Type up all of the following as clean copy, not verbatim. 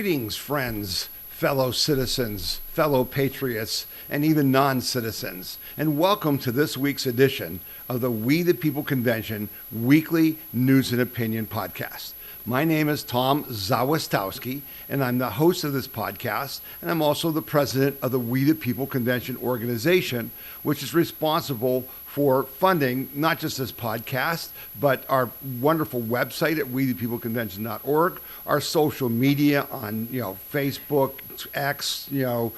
Greetings, friends, fellow citizens, fellow patriots, and even non-citizens, and welcome to this week's edition of the We the People Convention Weekly News and Opinion Podcast. My name is Tom Zawistowski, and I'm the host of this podcast, and I'm also the president of the We the People Convention organization, which is responsible for funding not just this podcast, but our wonderful website at wethepeopleconvention.org, our social media on Facebook, X, YouTube,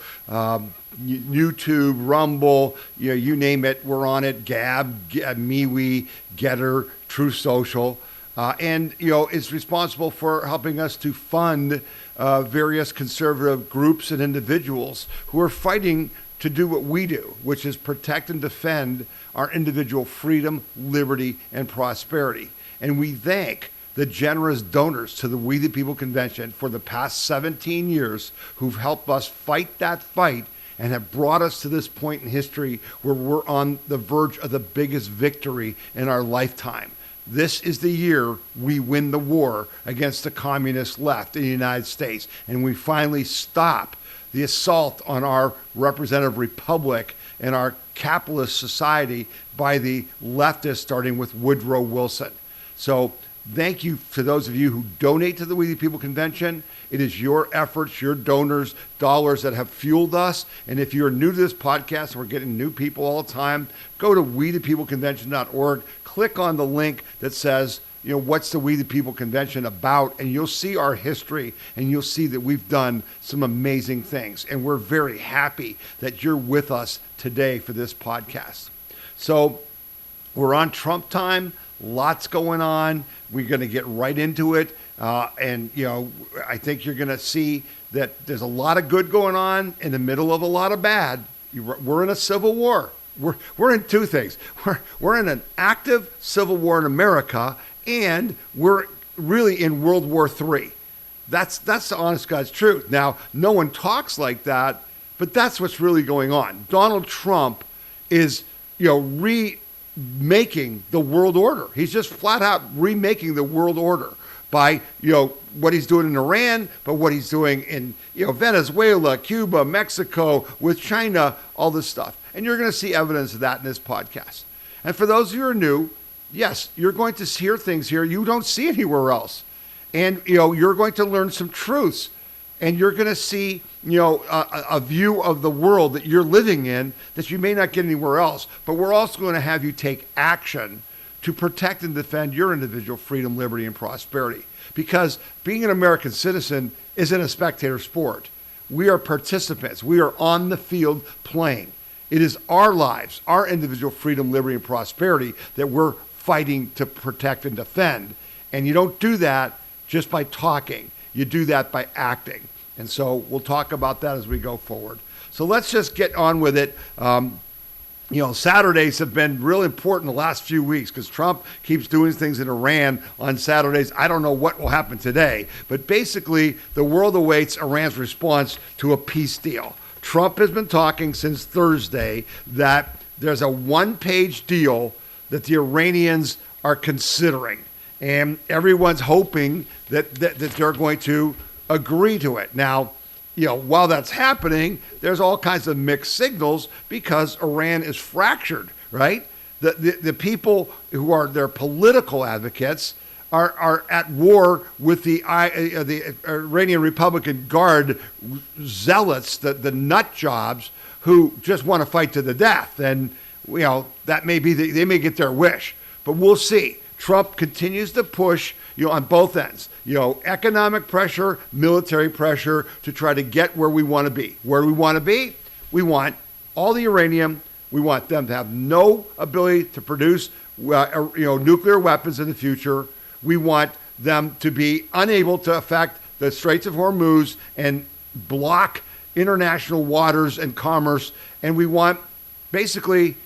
Rumble, you name it, we're on it. Gab, MeWe, Getter, True Social. And it's responsible for helping us to fund various conservative groups and individuals who are fighting to do what we do, which is protect and defend our individual freedom, liberty, and prosperity. And we thank the generous donors to the We the People Convention for the past 17 years who've helped us fight that fight and have brought us to this point in history where we're on the verge of the biggest victory in our lifetime. This is the year we win the war against the communist left in the United States, and we finally stop the assault on our representative republic and our capitalist society by the leftists, starting with Woodrow Wilson. So thank you to those of you who donate to the We the People Convention. It is your efforts, your donors, dollars that have fueled us. And if you're new to this podcast, we're getting new people all the time, go to wethepeopleconvention.org, click on the link that says, what's the We the People Convention about? And you'll see our history, and you'll see that we've done some amazing things. And we're very happy that you're with us today for this podcast. So we're on Trump time. Lots going on. We're going to get right into it. And I think you're going to see that there's a lot of good going on in the middle of a lot of bad. We're in a civil war. We're in two things. We're in an active civil war in America, and we're really in World War III. That's the honest God's truth. Now, no one talks like that, but that's what's really going on. Donald Trump is, remaking the world order. He's just flat out remaking the world order by, what he's doing in Iran, but what he's doing in, Venezuela, Cuba, Mexico, with China, all this stuff. And you're going to see evidence of that in this podcast. And for those who are new, yes, you're going to hear things here you don't see anywhere else. And, you're going to learn some truths. And you're going to see, a view of the world that you're living in that you may not get anywhere else. But we're also going to have you take action to protect and defend your individual freedom, liberty, and prosperity. Because being an American citizen isn't a spectator sport. We are participants. We are on the field playing. It is our lives, our individual freedom, liberty, and prosperity that we're fighting to protect and defend. And you don't do that just by talking. You do that by acting. And so we'll talk about that as we go forward. So let's just get on with it. Saturdays have been real important the last few weeks because Trump keeps doing things in Iran on Saturdays. I don't know what will happen today, but basically the world awaits Iran's response to a peace deal. Trump has been talking since Thursday that there's a one-page deal that the Iranians are considering, and everyone's hoping that they're going to agree to it. Now, while that's happening, there's all kinds of mixed signals because Iran is fractured, right? The people who are their political advocates are at war with the Iranian Republican Guard zealots, the nut jobs who just want to fight to the death. And, that may be, they may get their wish, but we'll see. Trump continues to push, on both ends, economic pressure, military pressure to try to get where we want to be. Where do we want to be? We want all the uranium. We want them to have no ability to produce, nuclear weapons in the future. We want them to be unable to affect the Straits of Hormuz and block international waters and commerce. And we want basically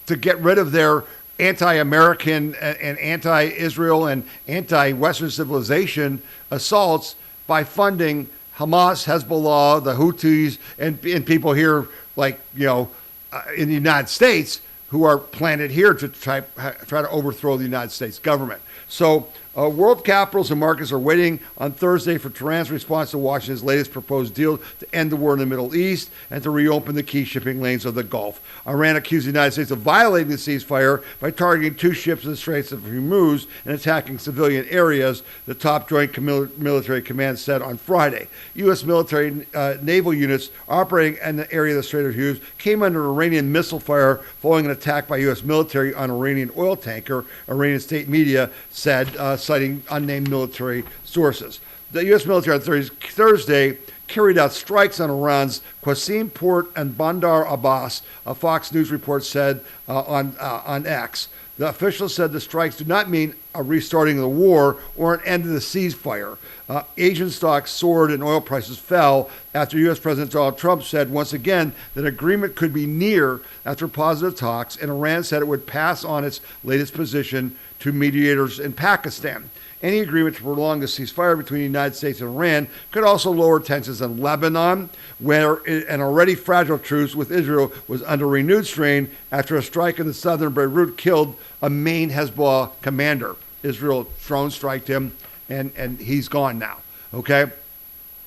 to get rid of their anti-American and anti-Israel and anti-Western civilization assaults by funding Hamas, Hezbollah, the Houthis, and people here like, in the United States who are planted here to try to overthrow the United States government. So World capitals and markets are waiting on Thursday for Tehran's response to Washington's latest proposed deal to end the war in the Middle East and to reopen the key shipping lanes of the Gulf. Iran accused the United States of violating the ceasefire by targeting 2 ships in the Straits of Hormuz and attacking civilian areas, the top Joint Military Command said on Friday. U.S. military naval units operating in the area of the Strait of Hormuz came under Iranian missile fire following an attack by U.S. military on an Iranian oil tanker, Iranian state media said, citing unnamed military sources. The U.S. military on Thursday carried out strikes on Iran's Qasim port and Bandar Abbas, a Fox News report said on X. The officials said the strikes do not mean a restarting of the war or an end of the ceasefire. Asian stocks soared and oil prices fell after U.S. President Donald Trump said once again that agreement could be near after positive talks, and Iran said it would pass on its latest position to mediators in Pakistan. Any agreement to prolong the ceasefire between the United States and Iran could also lower tensions in Lebanon, where an already fragile truce with Israel was under renewed strain after a strike in the southern Beirut killed a main Hezbollah commander. Israel drone striked him, and he's gone now. Okay,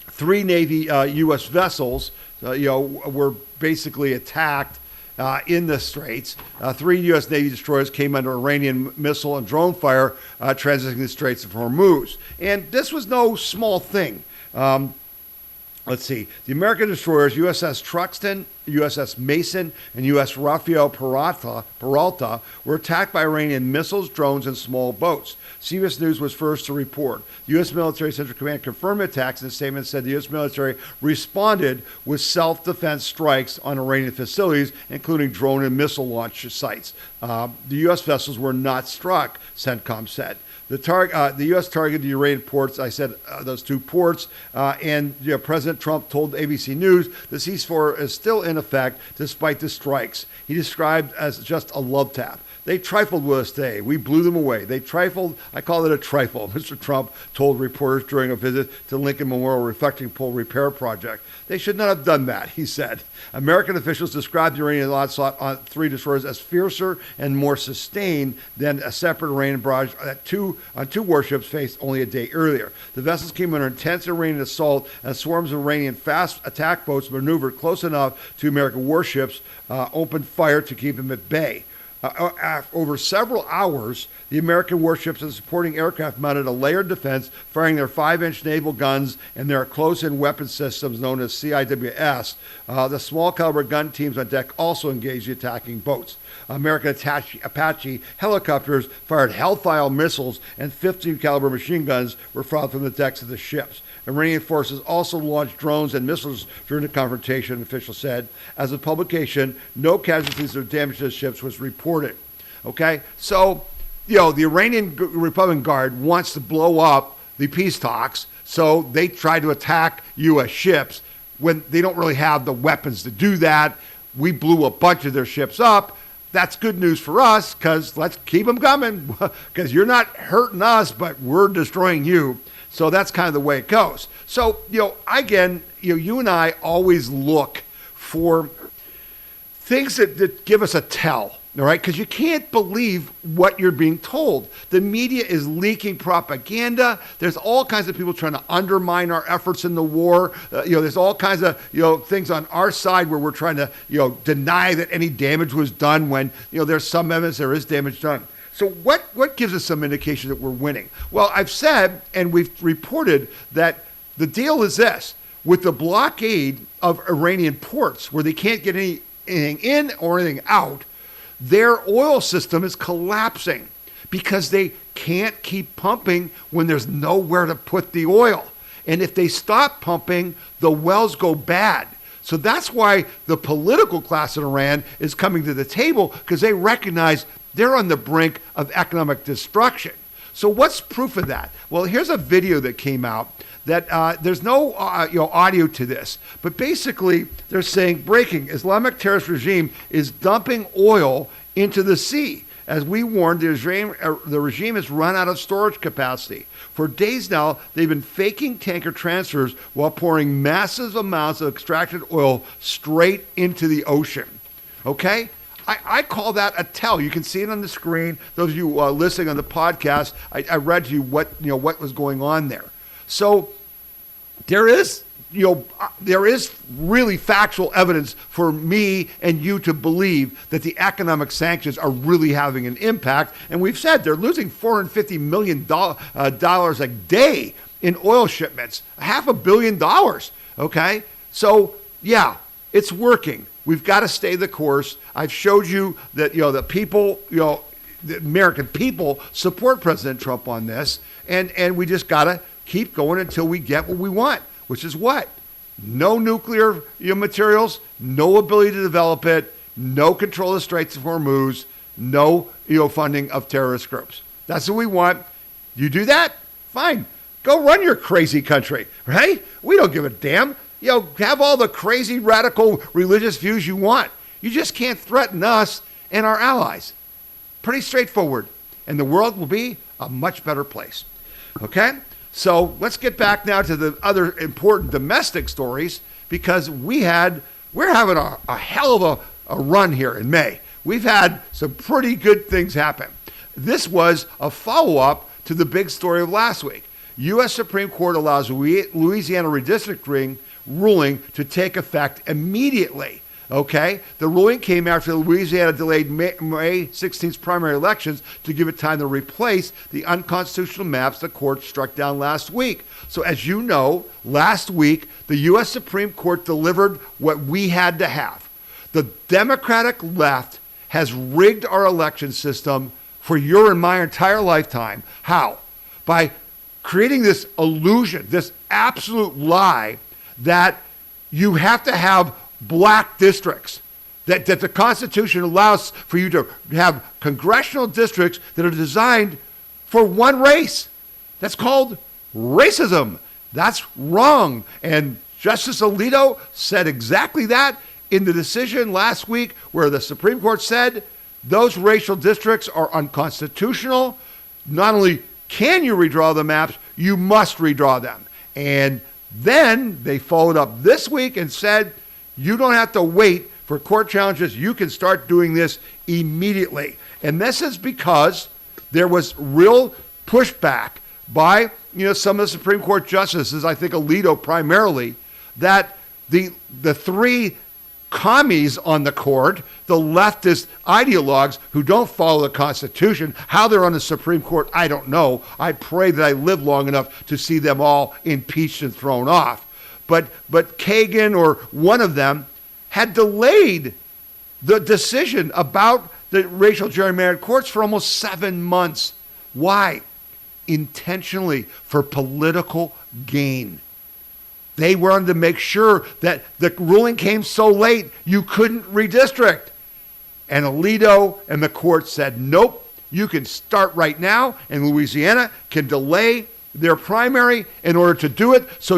3 Navy U.S. vessels, were basically attacked in the Straits. 3 U.S. Navy destroyers came under Iranian missile and drone fire transiting the Straits of Hormuz. And this was no small thing. Let's see. The American destroyers USS Truxtun, USS Mason, and USS Rafael Peralta were attacked by Iranian missiles, drones, and small boats. CBS News was first to report. The U.S. Military Central Command confirmed attacks, and the statement said the U.S. military responded with self-defense strikes on Iranian facilities, including drone and missile launch sites. The U.S. vessels were not struck, CENTCOM said. The U.S. targeted the Iranian ports. I said those 2 ports. And President Trump told ABC News the ceasefire is still in effect despite the strikes. He described as just a love tap. They trifled with us today. We blew them away. They trifled. I call it a trifle, Mr. Trump told reporters during a visit to Lincoln Memorial Reflecting Pool Repair Project. They should not have done that, he said. American officials described the Iranian onslaught on 3 destroyers as fiercer and more sustained than a separate Iranian barrage that 2 warships faced only a day earlier. The vessels came under intense Iranian assault as swarms of Iranian fast attack boats maneuvered close enough to American warships, opened fire to keep them at bay. Over several hours, the American warships and supporting aircraft mounted a layered defense, firing their 5-inch naval guns and their close-in weapon systems known as CIWS. The small-caliber gun teams on deck also engaged the attacking boats. American Apache helicopters fired Hellfire missiles, and 15-caliber machine guns were fired from the decks of the ships. Iranian forces also launched drones and missiles during the confrontation, officials said. As of publication, no casualties or damage to the ships was reported. Okay, so, the Iranian Republican Guard wants to blow up the peace talks, so they try to attack U.S. ships when they don't really have the weapons to do that. We blew a bunch of their ships up. That's good news for us, because let's keep them coming, because you're not hurting us, but we're destroying you. So that's kind of the way it goes. So, again, you and I always look for things that give us a tell, all right? Because you can't believe what you're being told. The media is leaking propaganda. There's all kinds of people trying to undermine our efforts in the war. There's all kinds of, things on our side where we're trying to, deny that any damage was done when, there's some evidence there is damage done. So what gives us some indication that we're winning? Well, I've said, and we've reported, that the deal is this. With the blockade of Iranian ports, where they can't get anything in or anything out, their oil system is collapsing because they can't keep pumping when there's nowhere to put the oil. And if they stop pumping, the wells go bad. So that's why the political class in Iran is coming to the table, because they recognize they're on the brink of economic destruction. So what's proof of that? Well, here's a video that came out that there's no audio to this, but basically they're saying breaking: Islamic terrorist regime is dumping oil into the sea. As we warned, the regime has run out of storage capacity. For days now, they've been faking tanker transfers while pouring massive amounts of extracted oil straight into the ocean. Okay? I call that a tell. You can see it on the screen. Those of you listening on the podcast, I read to you what was going on there. So there is really factual evidence for me and you to believe that the economic sanctions are really having an impact. And we've said they're losing $450 million a day in oil shipments, $500 million. Okay, so yeah, it's working. We've got to stay the course. I've showed you that the people, the American people support President Trump on this, and we just got to keep going until we get what we want, which is what? No nuclear materials, no ability to develop it, no control of the Straits of Hormuz, no funding of terrorist groups. That's what we want. You do that? Fine. Go run your crazy country, right? We don't give a damn. Have all the crazy radical religious views you want. You just can't threaten us and our allies. Pretty straightforward. And the world will be a much better place. Okay? So let's get back now to the other important domestic stories, because we're having a hell of a run here in May. We've had some pretty good things happen. This was a follow-up to the big story of last week. U.S. Supreme Court allows Louisiana redistricting ruling to take effect immediately. Okay? The ruling came after Louisiana delayed May 16th primary elections to give it time to replace the unconstitutional maps the court struck down last week. So as you know, last week, the U.S. Supreme Court delivered what we had to have. The Democratic left has rigged our election system for your and my entire lifetime. How? By creating this illusion, this absolute lie that you have to have black districts, that the Constitution allows for you to have congressional districts that are designed for one race. That's called racism. That's wrong. And Justice Alito said exactly that in the decision last week, where the Supreme Court said those racial districts are unconstitutional. Not only can you redraw the maps, you must redraw them. And then they followed up this week and said, you don't have to wait for court challenges. You can start doing this immediately. And this is because there was real pushback by some of the Supreme Court justices, I think Alito primarily, that the three commies on the court, the leftist ideologues who don't follow the Constitution, how they're on the Supreme Court, I don't know. I pray that I live long enough to see them all impeached and thrown off. But Kagan, or one of them, had delayed the decision about the racial gerrymandered courts for almost 7 months. Why? Intentionally, for political gain. They wanted to make sure that the ruling came so late you couldn't redistrict. And Alito and the court said, nope, you can start right now, and Louisiana can delay their primary in order to do it, so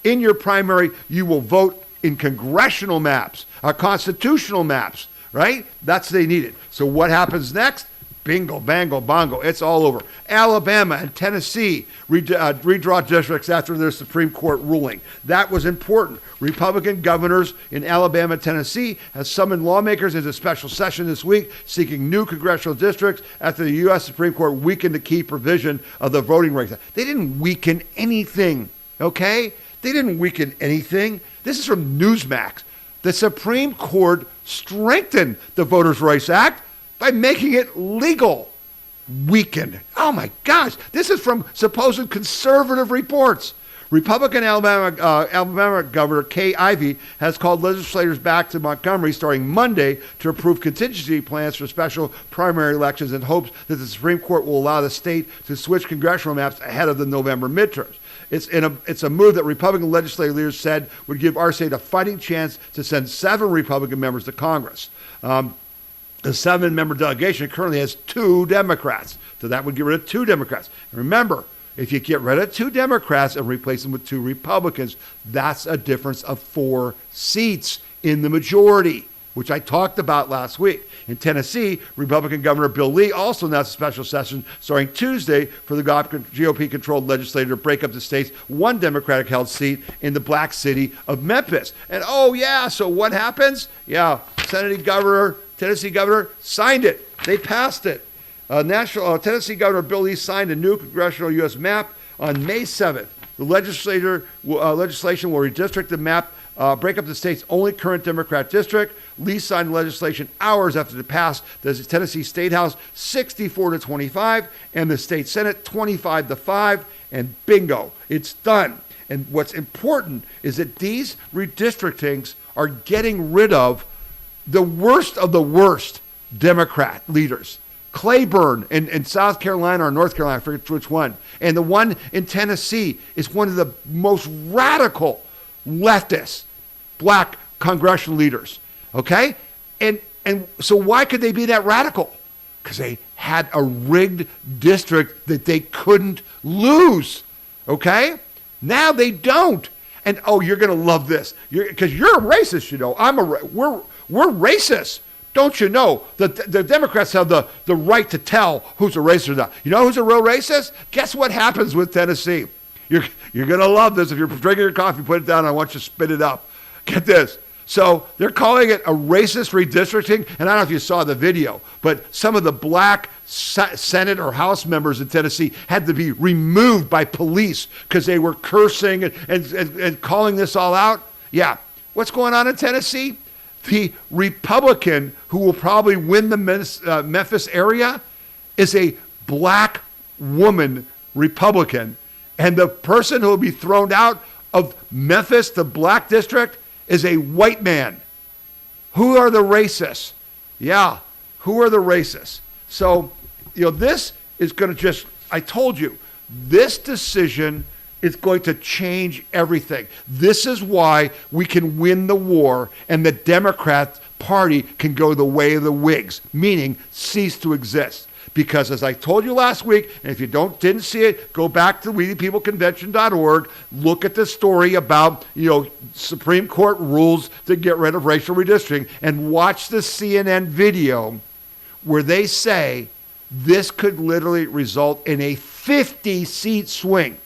in your primary, you will vote in congressional maps, constitutional maps, right? That's what they needed. So what happens next? Bingo, bango, bongo. It's all over. Alabama and Tennessee redraw districts after their Supreme Court ruling. That was important. Republican governors in Alabama and Tennessee have summoned lawmakers into special session this week seeking new congressional districts after the U.S. Supreme Court weakened the key provision of the voting rights. They didn't weaken anything, okay? They didn't weaken anything. This is from Newsmax. The Supreme Court strengthened the Voters' Rights Act by making it legal. Weakened. Oh my gosh. This is from supposed conservative reports. Republican Alabama Governor Kay Ivey has called legislators back to Montgomery starting Monday to approve contingency plans for special primary elections in hopes that the Supreme Court will allow the state to switch congressional maps ahead of the November midterms. It's a move that Republican legislative leaders said would give our state a fighting chance to send 7 Republican members to Congress. The 7-member delegation currently has 2 Democrats, so that would get rid of 2 Democrats. And remember, if you get rid of 2 Democrats and replace them with 2 Republicans, that's a difference of 4 seats in the majority, which I talked about last week. In Tennessee, Republican Governor Bill Lee also announced a special session starting Tuesday for the GOP-controlled legislature to break up the state's one Democratic-held seat in the black city of Memphis. And so what happens? Yeah, Senate Governor Tennessee governor signed it. They passed it. Tennessee Governor Bill Lee signed a new congressional U.S. map on May 7th. The legislation will redistrict the map, break up the state's only current Democrat district. Lee signed legislation hours after it passed the Tennessee State House 64-25 and the state Senate 25-5, and bingo, it's done. And what's important is that these redistrictings are getting rid of the worst Democrat leaders. Claiborne in South Carolina or North Carolina, I forget which one. And the one in Tennessee is one of the most radical leftist black congressional leaders. Okay? And so why could they be that radical? Because they had a rigged district that they couldn't lose. Okay? Now they don't. And oh, you're going to love this. Because you're a racist, you know. We're racist. Don't you know that the Democrats have the right to tell who's a racist or not? You know who's a real racist? Guess what happens with Tennessee? You're going to love this. If you're drinking your coffee, put it down. I want you to spit it up. Get this. So they're calling it a racist redistricting. And I don't know if you saw the video, but some of the black Senate or House members in Tennessee had to be removed by police because they were cursing and calling this all out. Yeah. What's going on in Tennessee? The Republican who will probably win the Memphis area is a black woman Republican. And the person who will be thrown out of Memphis, the black district, is a white man. Who are the racists? Yeah, who are the racists? So, this is going to I told you, this decision is going to change everything. This is why we can win the war and the Democrat Party can go the way of the Whigs, meaning cease to exist. Because as I told you last week, and if you didn't see it, go back to WeThePeopleConvention.org, look at the story about, Supreme Court rules to get rid of racial redistricting, and watch the CNN video where they say this could literally result in a 50-seat swing.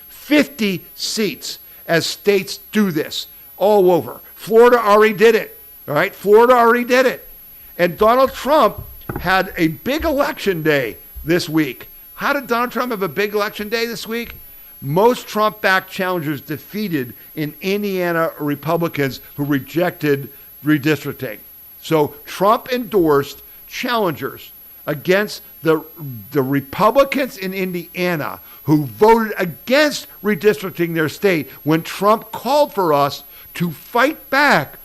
50 seats as states do this all over. Florida already did it. All right, Florida already did it. And Donald Trump had a big election day this week. How did Donald Trump have a big election day this week? Most Trump-backed challengers defeated in Indiana Republicans who rejected redistricting. So Trump endorsed challengers against the Republicans in Indiana who voted against redistricting their state when Trump called for us to fight back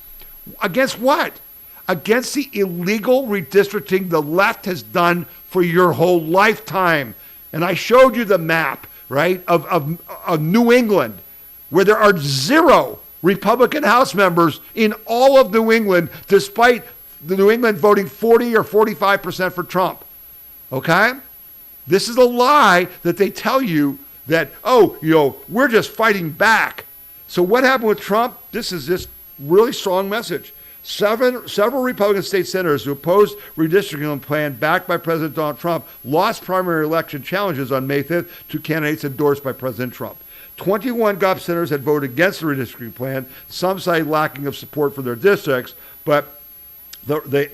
against what? Against the illegal redistricting the left has done for your whole lifetime. And I showed you the map, right, of New England, where there are 0 Republican House members in all of New England, despite the New England voting 40 or 45% for Trump. Okay? This is a lie that they tell you that, we're just fighting back. So what happened with Trump? This is this really strong message. Several Republican state senators who opposed redistricting plan backed by President Donald Trump lost primary election challenges on May 5th to candidates endorsed by President Trump. 21 GOP senators had voted against the redistricting plan. Some cited lacking of support for their districts, but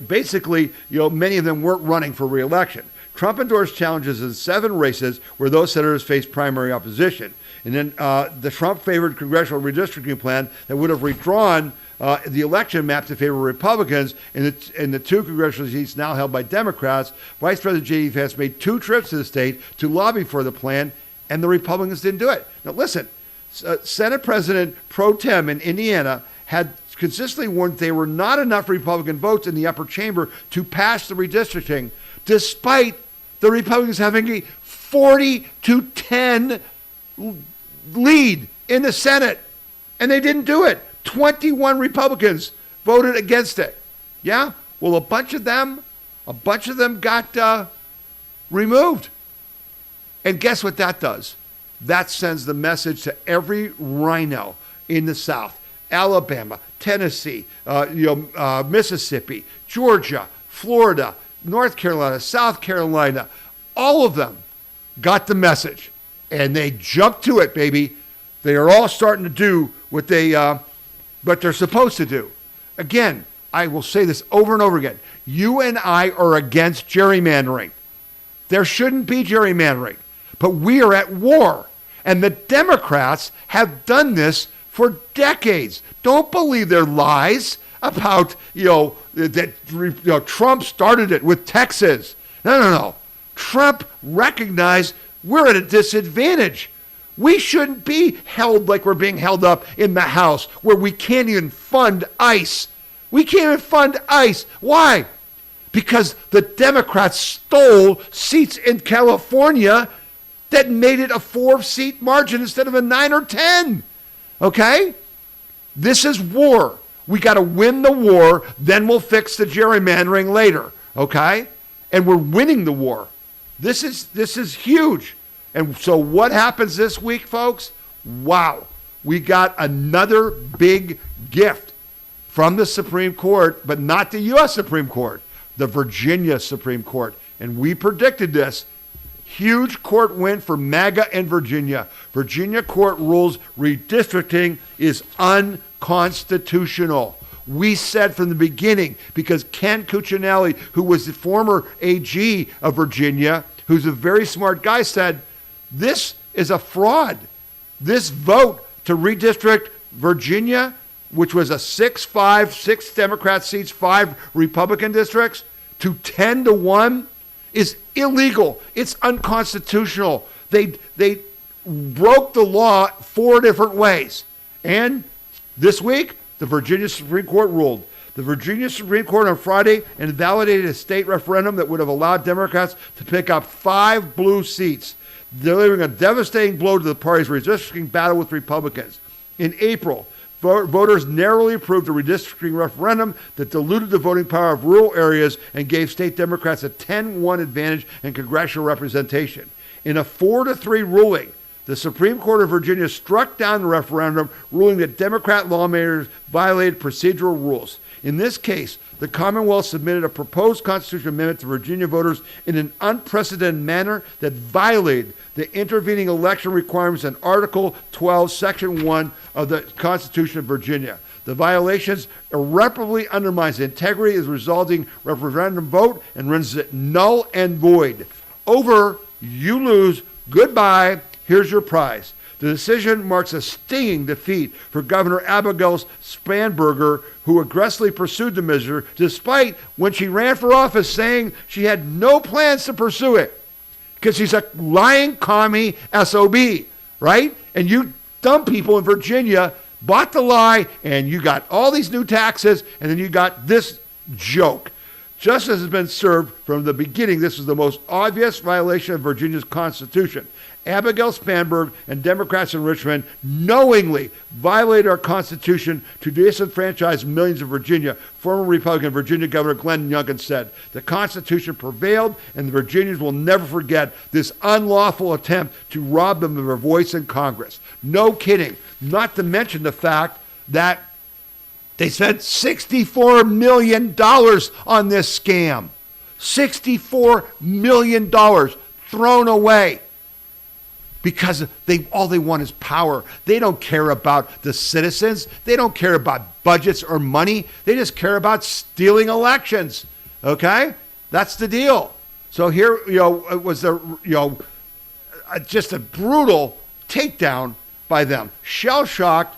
basically, many of them weren't running for re-election. Trump endorsed challenges in 7 races where those senators faced primary opposition. And then the Trump-favored congressional redistricting plan that would have redrawn the election map to favor Republicans in the 2 congressional seats now held by Democrats. Vice President J.D. Vance made 2 trips to the state to lobby for the plan, and the Republicans didn't do it. Now listen, Senate President Pro Tem in Indiana had consistently warned there were not enough Republican votes in the upper chamber to pass the redistricting, despite the Republicans having a 40-10 lead in the Senate. And they didn't do it. 21 Republicans voted against it. Yeah? Well, a bunch of them got removed. And guess what that does? That sends the message to every RINO in the South. Alabama, Tennessee, Mississippi, Georgia, Florida, North Carolina, South Carolina, all of them got the message. And they jumped to it, baby. They are all starting to do what they're supposed to do. Again, I will say this over and over again. You and I are against gerrymandering. There shouldn't be gerrymandering, but we are at war. And the Democrats have done this for decades. Don't believe their lies about, that Trump started it with Texas. No. Trump recognized we're at a disadvantage. We shouldn't be held like we're being held up in the House where we can't even fund ICE. We can't even fund ICE. Why? Because the Democrats stole seats in California that made it a 4-seat margin instead of a 9 or 10. Okay? This is war. We got to win the war, then we'll fix the gerrymandering later. Okay? And we're winning the war. This is huge. And so what happens this week, folks? Wow. We got another big gift from the Supreme Court, but not the U.S. Supreme Court, the Virginia Supreme Court. And we predicted this. Huge court win for MAGA in Virginia. Virginia court rules redistricting is unconstitutional. We said from the beginning, because Ken Cuccinelli, who was the former AG of Virginia, who's a very smart guy, said, this is a fraud. This vote to redistrict Virginia, which was a 6-5, 6 Democrat seats, 5 Republican districts, to 10-1 is illegal. It's unconstitutional. They broke the law 4 different ways. And this week, the Virginia Supreme Court ruled. The Virginia Supreme Court on Friday invalidated a state referendum that would have allowed Democrats to pick up 5 blue seats, delivering a devastating blow to the party's redistricting battle with Republicans. In April, voters narrowly approved a redistricting referendum that diluted the voting power of rural areas and gave state Democrats a 10-1 advantage in congressional representation. In a 4-3 ruling, the Supreme Court of Virginia struck down the referendum, ruling that Democrat lawmakers violated procedural rules. In this case, the Commonwealth submitted a proposed constitutional amendment to Virginia voters in an unprecedented manner that violated the intervening election requirements in Article 12, Section 1 of the Constitution of Virginia. The violations irreparably undermines the integrity of the resulting referendum vote and renders it null and void. Over, you lose, goodbye, here's your prize. The decision marks a stinging defeat for Governor Abigail Spanberger, who aggressively pursued the measure, despite when she ran for office saying she had no plans to pursue it. Because she's a lying commie SOB, right? And you dumb people in Virginia bought the lie, and you got all these new taxes, and then you got this joke. Justice has been served from the beginning. This is the most obvious violation of Virginia's Constitution. Abigail Spanberg and Democrats in Richmond knowingly violated our Constitution to disenfranchise millions of Virginia. Former Republican Virginia Governor Glenn Youngkin said, the Constitution prevailed and the Virginians will never forget this unlawful attempt to rob them of their voice in Congress. No kidding. Not to mention the fact that they spent $64 million on this scam. $64 million thrown away. Because all they want is power. They don't care about the citizens. They don't care about budgets or money. They just care about stealing elections. Okay? That's the deal. So here, it was just a brutal takedown by them. Shell-shocked,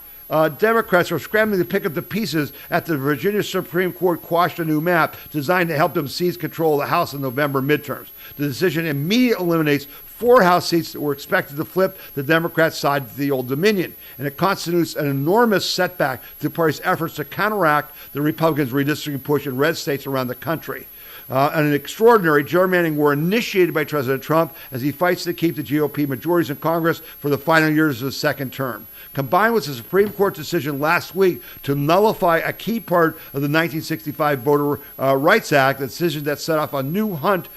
Democrats are scrambling to pick up the pieces after the Virginia Supreme Court quashed a new map designed to help them seize control of the House in November midterms. The decision immediately eliminates 4 House seats that were expected to flip the Democrat side to the Old Dominion, and it constitutes an enormous setback to the party's efforts to counteract the Republicans' redistricting push in red states around the country. And an extraordinary gerrymandering war initiated by President Trump as he fights to keep the GOP majorities in Congress for the final years of his second term. Combined with the Supreme Court decision last week to nullify a key part of the 1965 Voter Rights Act, a decision that set off a new hunt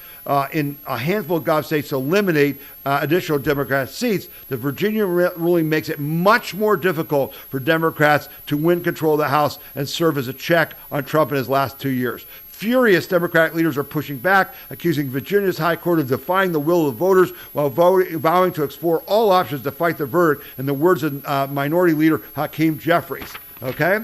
in a handful of Gulf states to eliminate additional Democrat seats, the Virginia ruling makes it much more difficult for Democrats to win control of the House and serve as a check on Trump in his last 2 years. Furious Democratic leaders are pushing back, accusing Virginia's High Court of defying the will of voters while vowing to explore all options to fight the verdict, in the words of Minority Leader Hakeem Jeffries. Okay?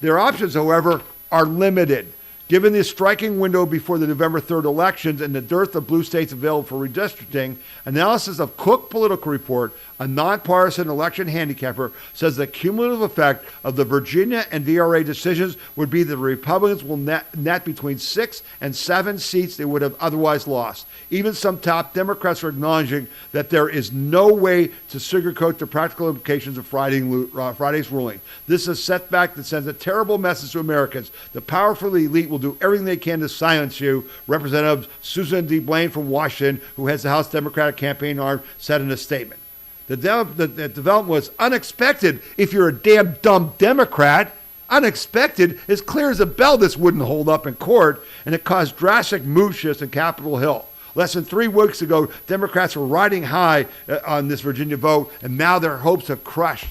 Their options, however, are limited. Given the striking window before the November 3rd elections and the dearth of blue states available for redistricting, analysis of Cook Political Report, a nonpartisan election handicapper, says the cumulative effect of the Virginia and VRA decisions would be that the Republicans will net between 6 and 7 seats they would have otherwise lost. Even some top Democrats are acknowledging that there is no way to sugarcoat the practical implications of Friday's ruling. This is a setback that sends a terrible message to Americans. The powerful elite will do everything they can to silence you, Representative Susan D. Blaine from Washington, who heads the House Democratic campaign arm, said in a statement. The development was unexpected if you're a damn dumb Democrat. Unexpected, as clear as a bell this wouldn't hold up in court, and it caused drastic mood shifts in Capitol Hill. Less than 3 weeks ago, Democrats were riding high on this Virginia vote, and now their hopes have crushed.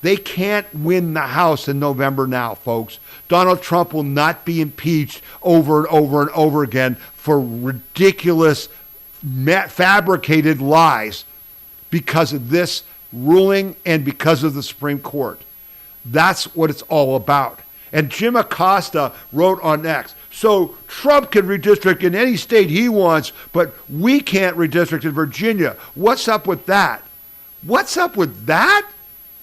They can't win the House in November now, folks. Donald Trump will not be impeached over and over and over again for ridiculous, fabricated lies because of this ruling and because of the Supreme Court. That's what it's all about. And Jim Acosta wrote on X, so Trump can redistrict in any state he wants, but we can't redistrict in Virginia. What's up with that? What's up with that?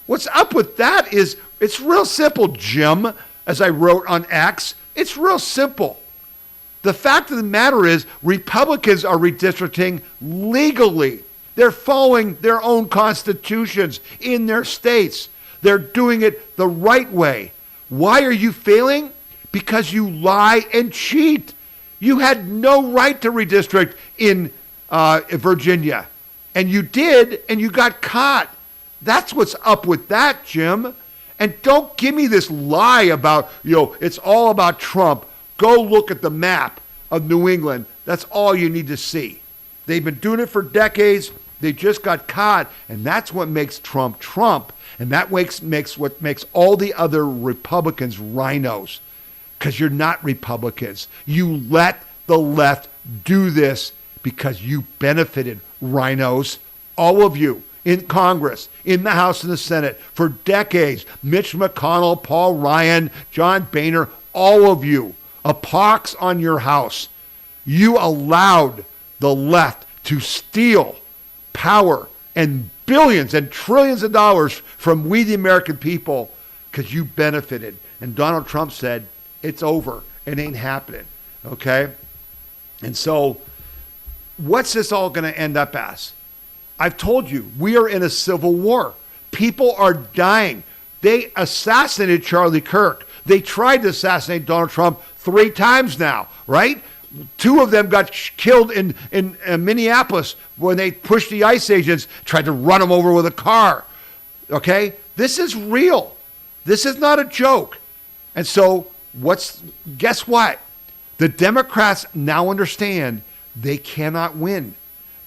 What's up with that is, it's real simple, Jim, as I wrote on X. It's real simple. The fact of the matter is, Republicans are redistricting legally. They're following their own constitutions in their states. They're doing it the right way. Why are you failing? Because you lie and cheat. You had no right to redistrict in Virginia. And you did, and you got caught. That's what's up with that, Jim. And don't give me this lie about, it's all about Trump. Go look at the map of New England. That's all you need to see. They've been doing it for decades. They just got caught. And that's what makes Trump Trump. And that makes what makes all the other Republicans rhinos. Because you're not Republicans. You let the left do this because you benefited, rhinos. All of you. In Congress, in the House and the Senate, for decades. Mitch McConnell, Paul Ryan, John Boehner, all of you, a pox on your house. You allowed the left to steal power and billions and trillions of dollars from we the American people because you benefited. And Donald Trump said, it's over. It ain't happening. Okay? And so, what's this all going to end up as? I've told you, we are in a civil war. People are dying. They assassinated Charlie Kirk. They tried to assassinate Donald Trump 3 times now, right? 2 of them got killed in Minneapolis when they pushed the ICE agents, tried to run them over with a car. Okay? This is real. This is not a joke. And so, guess what? The Democrats now understand they cannot win.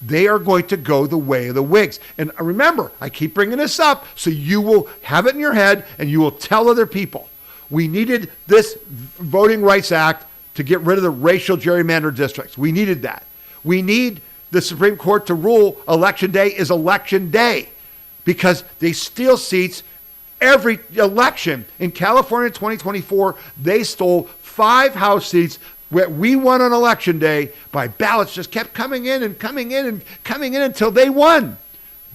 They are going to go the way of the Whigs. And remember, I keep bringing this up so you will have it in your head and you will tell other people. We needed this Voting Rights Act to get rid of the racial gerrymandered districts. We needed that. We need the Supreme Court to rule Election Day is Election Day because they steal seats every election. In California in 2024, they stole 5 House seats. We won on Election Day by ballots, just kept coming in and coming in and coming in until they won.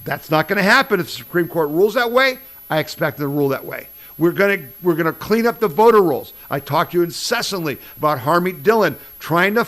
That's not going to happen if the Supreme Court rules that way. I expect them to rule that way. We're going to clean up the voter rolls. I talked to you incessantly about Harmeet Dillon trying to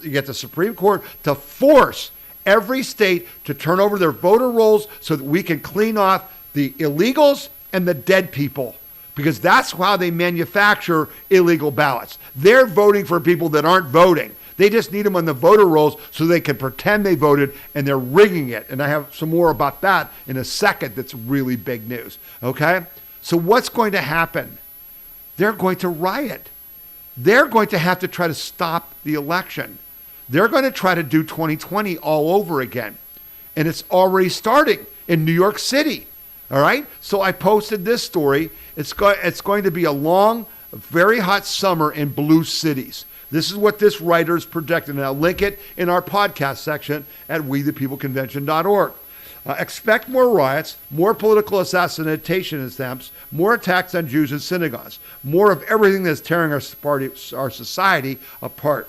get the Supreme Court to force every state to turn over their voter rolls so that we can clean off the illegals and the dead people. Because that's how they manufacture illegal ballots. They're voting for people that aren't voting. They just need them on the voter rolls so they can pretend they voted, and they're rigging it. And I have some more about that in a second that's really big news. Okay? So what's going to happen? They're going to riot. They're going to have to try to stop the election. They're going to try to do 2020 all over again. And it's already starting in New York City. All right? So I posted this story. It's going to be a long, very hot summer in blue cities. This is what this writer is projecting, and I'll link it in our podcast section at wethepeopleconvention.org. Expect more riots, more political assassination attempts, more attacks on Jews in synagogues, more of everything that's tearing our society apart.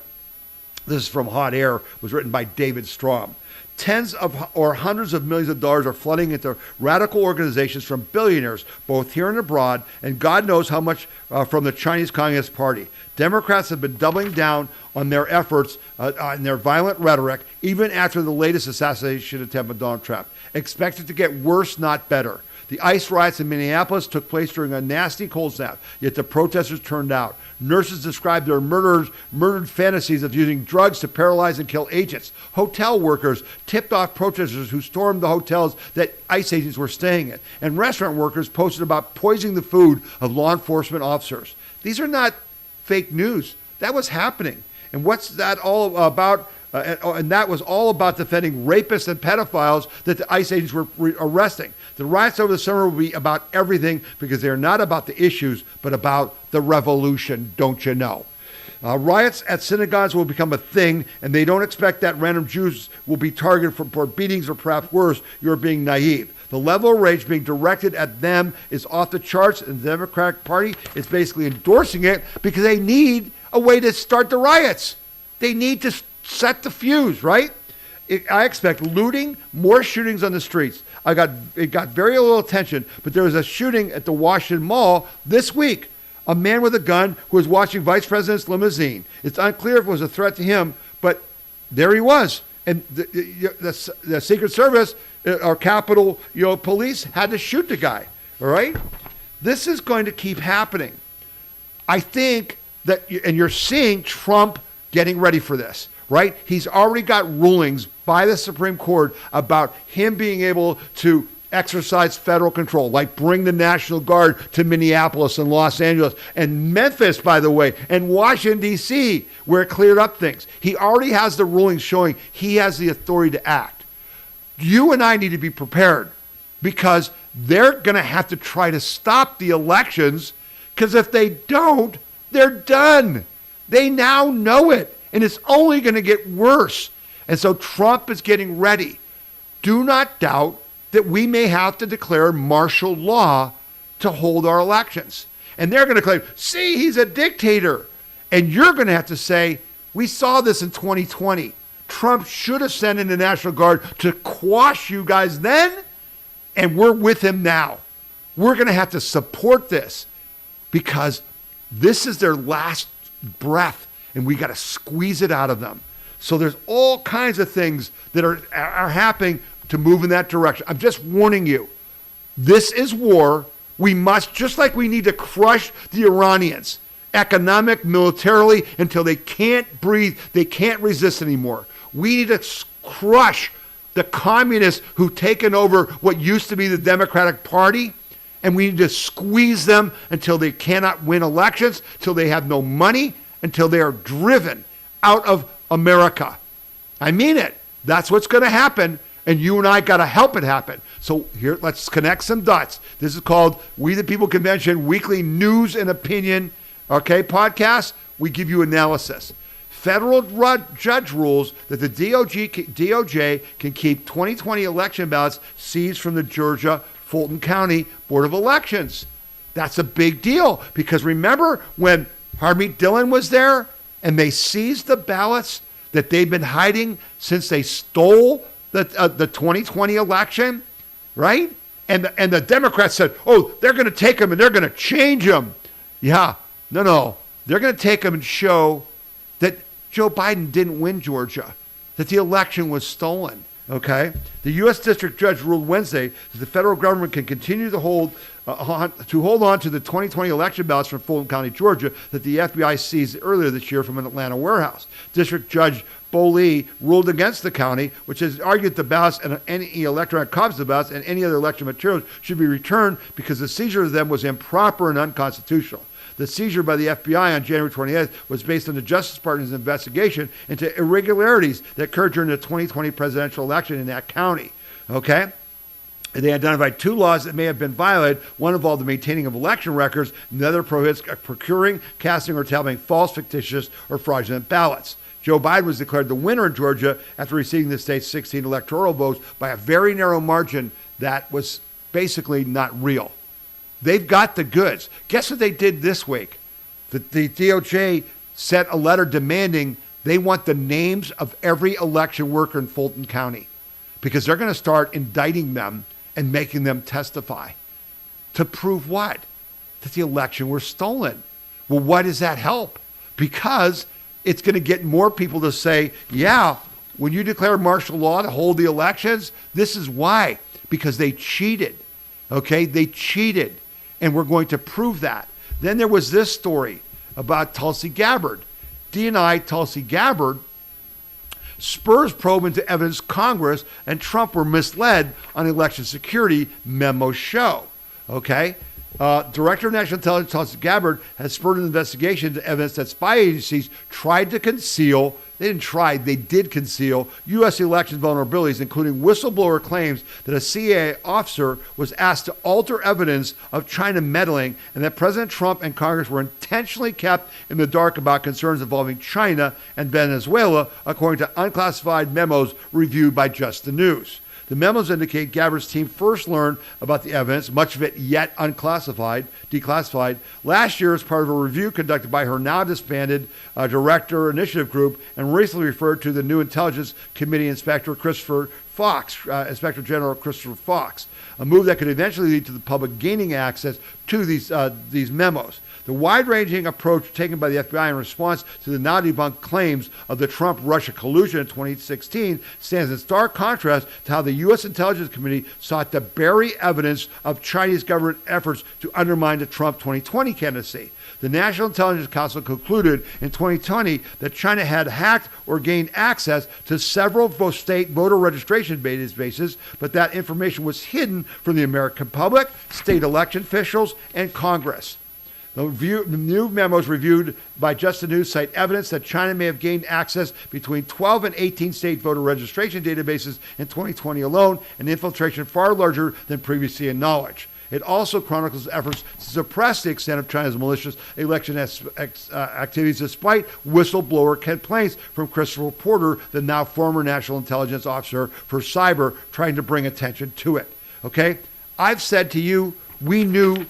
This is from Hot Air, was written by David Strom. Tens of or hundreds of millions of dollars are flooding into radical organizations from billionaires, both here and abroad, and God knows how much from the Chinese Communist Party. Democrats have been doubling down on their efforts, on their violent rhetoric, even after the latest assassination attempt on Donald Trump. Expect it to get worse, not better. The ICE riots in Minneapolis took place during a nasty cold snap, yet the protesters turned out. Nurses described their murdered fantasies of using drugs to paralyze and kill agents. Hotel workers tipped off protesters who stormed the hotels that ICE agents were staying in. And restaurant workers posted about poisoning the food of law enforcement officers. These are not fake news. That was happening. And what's that all about? And that was all about defending rapists and pedophiles that the ICE agents were arresting. The riots over the summer will be about everything because they're not about the issues, but about the revolution, don't you know? Riots at synagogues will become a thing, and they don't expect that random Jews will be targeted for beatings or perhaps worse. You're being naive. The level of rage being directed at them is off the charts, and the Democratic Party is basically endorsing it because they need a way to start the riots. They need to set the fuse, right? I expect looting, more shootings on the streets. It got very little attention, but there was a shooting at the Washington Mall this week. A man with a gun who was watching Vice President's limousine. It's unclear if it was a threat to him, but there he was. And the Secret Service or Capitol, police had to shoot the guy. All right? This is going to keep happening. I think that, and you're seeing Trump getting ready for this. Right? He's already got rulings by the Supreme Court about him being able to exercise federal control, like bring the National Guard to Minneapolis and Los Angeles and Memphis, by the way, and Washington, D.C., where it cleared up things. He already has the rulings showing he has the authority to act. You and I need to be prepared because they're going to have to try to stop the elections because if they don't, they're done. They now know it. And it's only going to get worse. And so Trump is getting ready. Do not doubt that we may have to declare martial law to hold our elections. And they're going to claim, see, he's a dictator. And you're going to have to say, we saw this in 2020. Trump should have sent in the National Guard to quash you guys then, and we're with him now. We're going to have to support this because this is their last breath. And we got to squeeze it out of them. So there's all kinds of things that are happening to move in that direction. I'm just warning you. This is war. We must, just like we need to crush the Iranians, economic, militarily, until they can't breathe, they can't resist anymore. We need to crush the communists who've taken over what used to be the Democratic Party, and we need to squeeze them until they cannot win elections, till they have no money, until they are driven out of America. I mean it. That's what's going to happen, and you and I got to help it happen. So here, let's connect some dots. This is called We the People Convention Weekly News and Opinion, podcast. We give you analysis. Federal judge rules that the DOJ can keep 2020 election ballots seized from the Georgia Fulton County Board of Elections. That's a big deal because remember when Harmeet Dillon was there, and they seized the ballots that they've been hiding since they stole the 2020 election, right? And the Democrats said, oh, they're going to take them and they're going to change them. Yeah, no. They're going to take them and show that Joe Biden didn't win Georgia, that the election was stolen, okay? The U.S. District Judge ruled Wednesday that the federal government can continue to hold on to the 2020 election ballots from Fulton County, Georgia, that the FBI seized earlier this year from an Atlanta warehouse. District Judge Bo Lee ruled against the county, which has argued the ballots and any electronic copies of the ballots and any other election materials should be returned because the seizure of them was improper and unconstitutional. The seizure by the FBI on January 28th was based on the Justice Department's investigation into irregularities that occurred during the 2020 presidential election in that county. Okay? They identified two laws that may have been violated. One involved the maintaining of election records, and the other prohibits procuring, casting, or tabulating false, fictitious, or fraudulent ballots. Joe Biden was declared the winner in Georgia after receiving the state's 16 electoral votes by a very narrow margin that was basically not real. They've got the goods. Guess what they did this week? The DOJ sent a letter demanding they want the names of every election worker in Fulton County because they're going to start indicting them and making them testify. To prove what? That the election was stolen. Well, why does that help? Because it's going to get more people to say, yeah, when you declare martial law to hold the elections, this is why. Because they cheated. Okay? They cheated. And we're going to prove that. Then there was this story about Tulsi Gabbard. DNI Tulsi Gabbard spurs probe into evidence Congress and Trump were misled on election security, memos show. Okay? Director of National Intelligence Tulsi Gabbard has spurred an investigation into evidence that spy agencies tried to conceal, they didn't try, they did conceal U.S. election vulnerabilities, including whistleblower claims that a CIA officer was asked to alter evidence of China meddling and that President Trump and Congress were intentionally kept in the dark about concerns involving China and Venezuela, according to unclassified memos reviewed by Just the News. The memos indicate Gabbard's team first learned about the evidence, much of it yet declassified, last year as part of a review conducted by her now disbanded Director Initiative Group and recently referred to the new Intelligence Committee Inspector General Christopher Fox, a move that could eventually lead to the public gaining access to these memos. The wide-ranging approach taken by the FBI in response to the now debunked claims of the Trump-Russia collusion in 2016 stands in stark contrast to how the U.S. Intelligence Committee sought to bury evidence of Chinese government efforts to undermine the Trump 2020 candidacy. The National Intelligence Council concluded in 2020 that China had hacked or gained access to several state voter registration databases, but that information was hidden from the American public, state election officials, and Congress. The new memos reviewed by Just the News cite evidence that China may have gained access between 12 and 18 state voter registration databases in 2020 alone, an infiltration far larger than previously acknowledged. It also chronicles efforts to suppress the extent of China's malicious election activities despite whistleblower complaints from Christopher Porter, the now former National Intelligence Officer for Cyber, trying to bring attention to it. Okay? I've said to you, we knew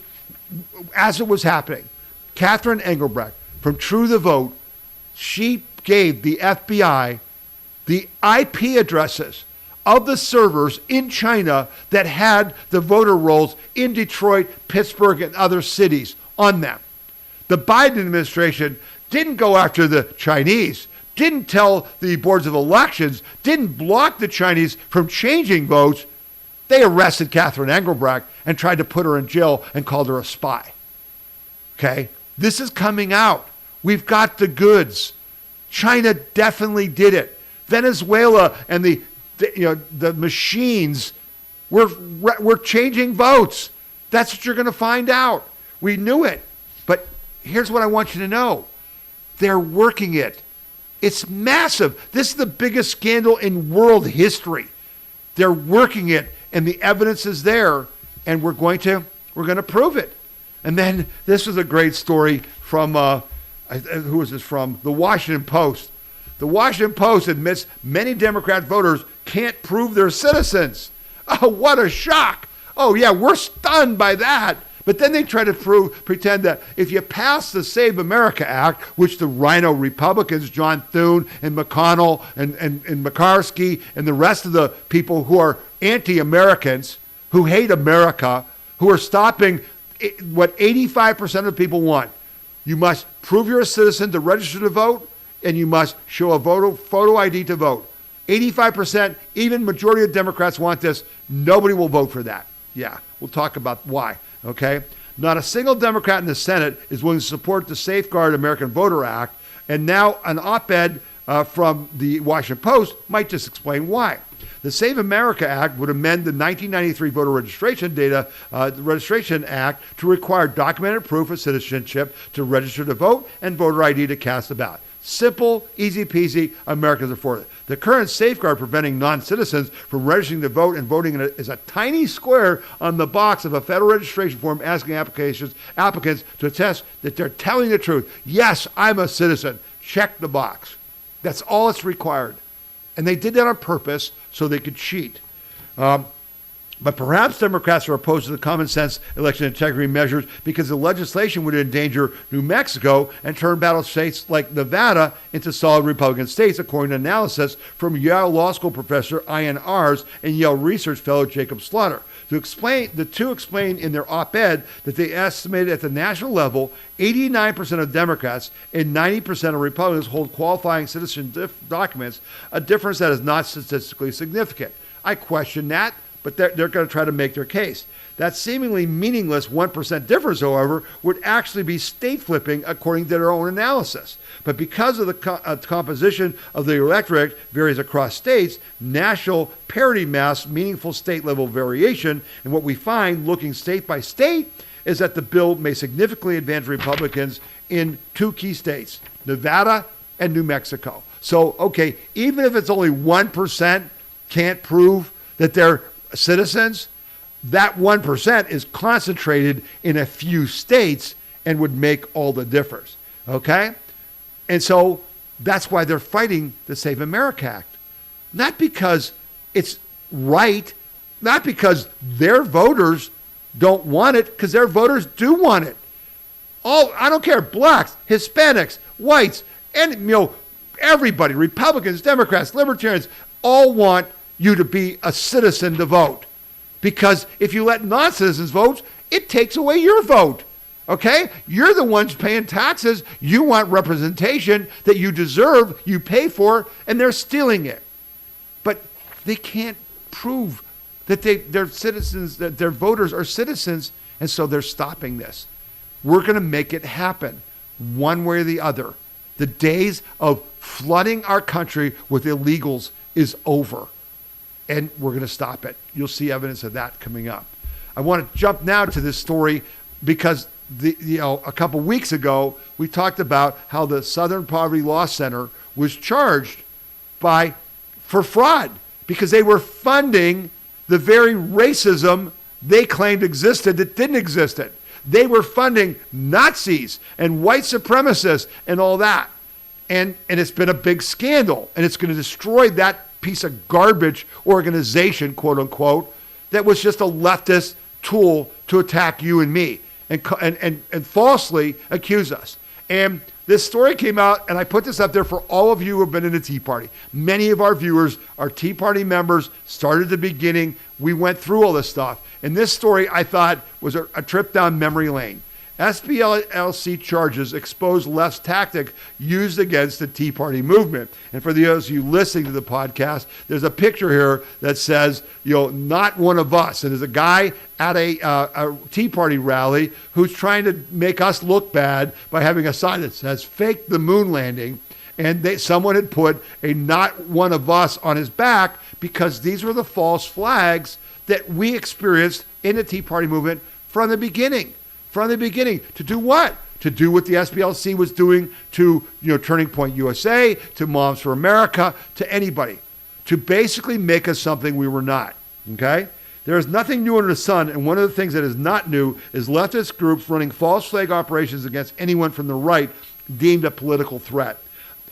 as it was happening. Catherine Engelbrecht from True the Vote, she gave the FBI the IP addresses of the servers in China that had the voter rolls in Detroit, Pittsburgh, and other cities on them. The Biden administration didn't go after the Chinese, didn't tell the boards of elections, didn't block the Chinese from changing votes. They arrested Catherine Engelbrecht and tried to put her in jail and called her a spy. Okay? This is coming out. We've got the goods. China definitely did it. Venezuela and the machines were changing votes. That's what you're going to find out. We knew it. But here's what I want you to know. They're working it. It's massive. This is the biggest scandal in world history. They're working it. And the evidence is there, and we're going to prove it. And then this was a great story from who was this from? The Washington Post. The Washington Post admits many Democrat voters can't prove they're citizens. Oh, what a shock! Oh yeah, we're stunned by that. But then they try to pretend that if you pass the Save America Act, which the RINO Republicans, John Thune and McConnell and McCarthy and the rest of the people who are anti-Americans, who hate America, who are stopping what 85% of people want. You must prove you're a citizen to register to vote, and you must show a photo ID to vote. 85%, even majority of Democrats want this. Nobody will vote for that. Yeah, we'll talk about why. Okay? Not a single Democrat in the Senate is willing to support the Safeguard American Voter Act, and now an op-ed from the Washington Post might just explain why. The Save America Act would amend the 1993 Voter Registration Act to require documented proof of citizenship to register to vote and voter ID to cast a ballot. Simple, easy peasy, Americans are for it. The current safeguard preventing non-citizens from registering to vote and voting is a tiny square on the box of a federal registration form asking applicants to attest that they're telling the truth. Yes, I'm a citizen. Check the box. That's all it's required. And they did that on purpose so they could cheat. But perhaps Democrats are opposed to the common sense election integrity measures because the legislation would endanger New Mexico and turn battle states like Nevada into solid Republican states, according to analysis from Yale Law School professor Ian Ars and Yale research fellow Jacob Slaughter. The two explain in their op-ed that they estimated at the national level, 89% of Democrats and 90% of Republicans hold qualifying citizen documents, a difference that is not statistically significant. I question that, but they're going to try to make their case. That seemingly meaningless 1% difference, however, would actually be state flipping according to their own analysis. But because of the composition of the electorate varies across states, national parity masks meaningful state level variation. And what we find looking state by state is that the bill may significantly advance Republicans in two key states, Nevada and New Mexico. So, okay, even if it's only 1% can't prove that they're citizens, that 1% is concentrated in a few states and would make all the difference, okay? And so that's why they're fighting the Save America Act. Not because it's right, not because their voters don't want it, because their voters do want it. I don't care, blacks, Hispanics, whites, and everybody, Republicans, Democrats, Libertarians, all want you to be a citizen to vote. Because if you let non-citizens vote, it takes away your vote. Okay? You're the ones paying taxes. You want representation that you deserve, you pay for, and they're stealing it. But they can't prove that they're citizens, that their voters are citizens, and so they're stopping this. We're going to make it happen one way or the other. The days of flooding our country with illegals is over. And we're going to stop it. You'll see evidence of that coming up. I want to jump now to this story because a couple weeks ago we talked about how the Southern Poverty Law Center was charged for fraud because they were funding the very racism they claimed existed that didn't exist. They were funding Nazis and white supremacists and all that. And it's been a big scandal, and it's going to destroy that piece of garbage organization, quote unquote, that was just a leftist tool to attack you and me and falsely accuse us. And this story came out, and I put this up there for all of you who have been in the Tea Party. Many of our viewers are Tea Party members, started at the beginning. We went through all this stuff. And this story, I thought, was a trip down memory lane. SPLC charges expose left's tactic used against the Tea Party movement. And for those of you listening to the podcast, there's a picture here that says, not one of us. And there's a guy at a Tea Party rally who's trying to make us look bad by having a sign that says, fake the moon landing. And someone had put a not one of us on his back because these were the false flags that we experienced in the Tea Party movement from the beginning. From the beginning. To do what? To do what the SPLC was doing to Turning Point USA, to Moms for America, to anybody. To basically make us something we were not. Okay? There is nothing new under the sun, and one of the things that is not new is leftist groups running false flag operations against anyone from the right deemed a political threat.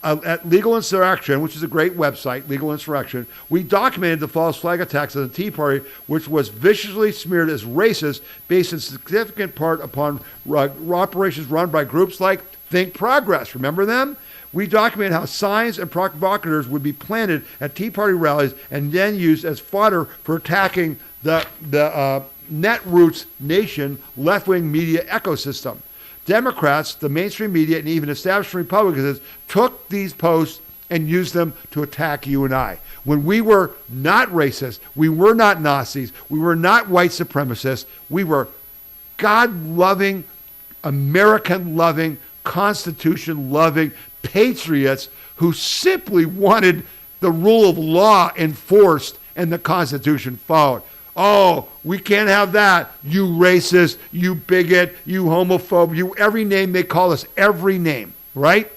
At Legal Insurrection, which is a great website, Legal Insurrection, we documented the false flag attacks of the Tea Party, which was viciously smeared as racist based in significant part upon operations run by groups like Think Progress. Remember them? We documented how signs and provocateurs would be planted at Tea Party rallies and then used as fodder for attacking the Netroots Nation left-wing media ecosystem. Democrats, the mainstream media, and even established Republicans took these posts and used them to attack you and I. When we were not racist, we were not Nazis, we were not white supremacists, we were God-loving, American-loving, Constitution-loving patriots who simply wanted the rule of law enforced and the Constitution followed. Oh, we can't have that. You racist, you bigot, you homophobe, you every name they call us, every name, right?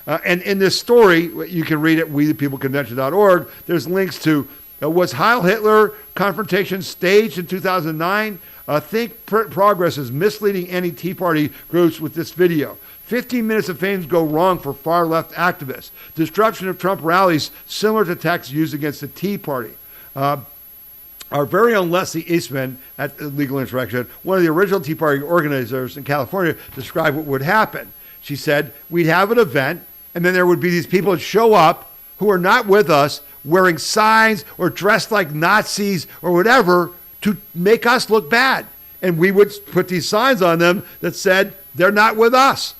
And in this story, you can read it, wethepeopleconvention.org. There's links to was Heil Hitler confrontation staged in 2009. Think progress is misleading anti-Tea Party groups with this video. 15 minutes of fame go wrong for far-left activists. Disruption of Trump rallies similar to attacks used against the Tea Party. Our very own Leslie Eastman at Legal Interaction, one of the original Tea Party organizers in California, described what would happen. She said, we'd have an event, and then there would be these people that show up who are not with us, wearing signs or dressed like Nazis or whatever to make us look bad. And we would put these signs on them that said, they're not with us.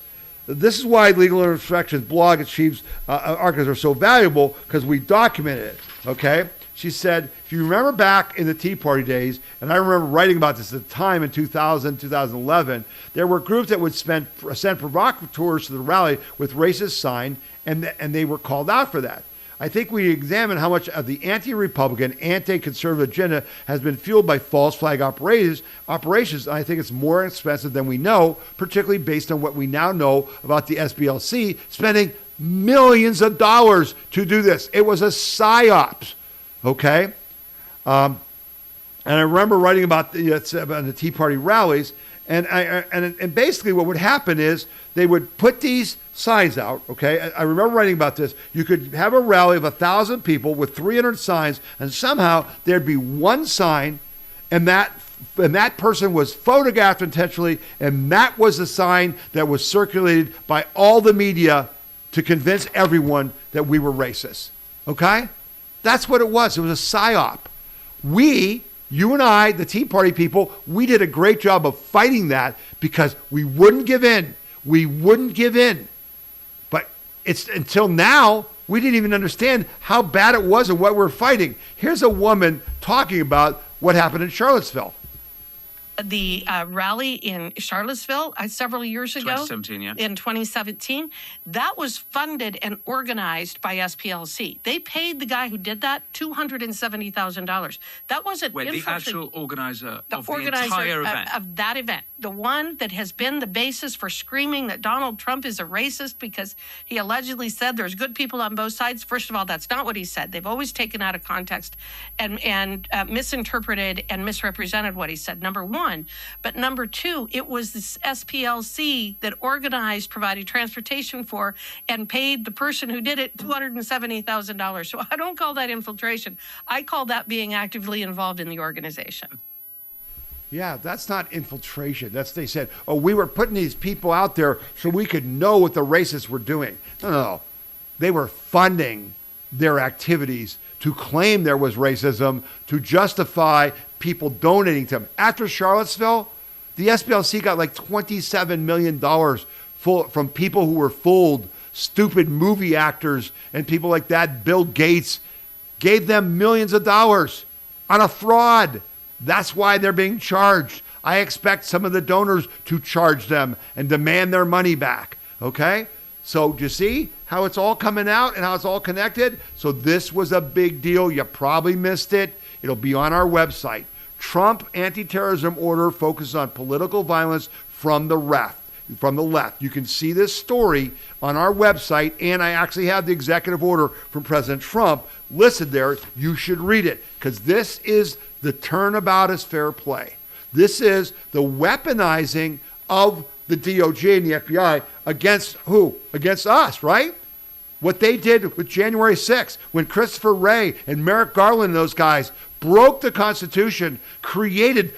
This is why Legal Interaction's blog and Chief's archives are so valuable, because we documented it, okay? She said, if you remember back in the Tea Party days, and I remember writing about this at the time in 2000, 2011, there were groups that would send provocateurs to the rally with racist sign, and they were called out for that. I think we examine how much of the anti-Republican, anti-conservative agenda has been fueled by false flag operations. And I think it's more expensive than we know, particularly based on what we now know about the SPLC spending millions of dollars to do this. It was a psyop. Okay, and I remember writing about the Tea Party rallies, and basically what would happen is they would put these signs out. Okay, I remember writing about this. You could have a rally of 1,000 people with 300 signs, and somehow there'd be one sign, and that person was photographed intentionally, and that was the sign that was circulated by all the media to convince everyone that we were racist. Okay. That's what it was. It was a psyop. You and I, the Tea Party people, we did a great job of fighting that because we wouldn't give in. We wouldn't give in. But it's until now, we didn't even understand how bad it was and what we're fighting. Here's a woman talking about what happened in Charlottesville. The rally in Charlottesville several years ago, 2017, yeah. In 2017, that was funded and organized by SPLC. They paid the guy who did that $270,000. That wasn't the actual organizer of the entire event. Of that event, the one that has been the basis for screaming that Donald Trump is a racist because he allegedly said there's good people on both sides. First of all, that's not what he said. They've always taken out of context and misinterpreted and misrepresented what he said. Number one. But number two, it was this SPLC that organized, provided transportation for, and paid the person who did it $270,000. So I don't call that infiltration. I call that being actively involved in the organization. Yeah, that's not infiltration. They said, oh, we were putting these people out there so we could know what the racists were doing. No. They were funding their activities to claim there was racism, to justify people donating to them. After Charlottesville, the SPLC got like $27 million from people who were fooled, stupid movie actors and people like that. Bill Gates gave them millions of dollars on a fraud. That's why they're being charged. I expect some of the donors to charge them and demand their money back. Okay? So do you see how it's all coming out and how it's all connected? So this was a big deal. You probably missed it. It'll be on our website. Trump anti-terrorism order focuses on political violence from the left. You can see this story on our website, and I actually have the executive order from President Trump listed there. You should read it, because this is the turnabout as fair play. This is the weaponizing of the DOJ and the FBI against who? Against us, right? What they did with January 6th, when Christopher Wray and Merrick Garland and those guys broke the Constitution, created,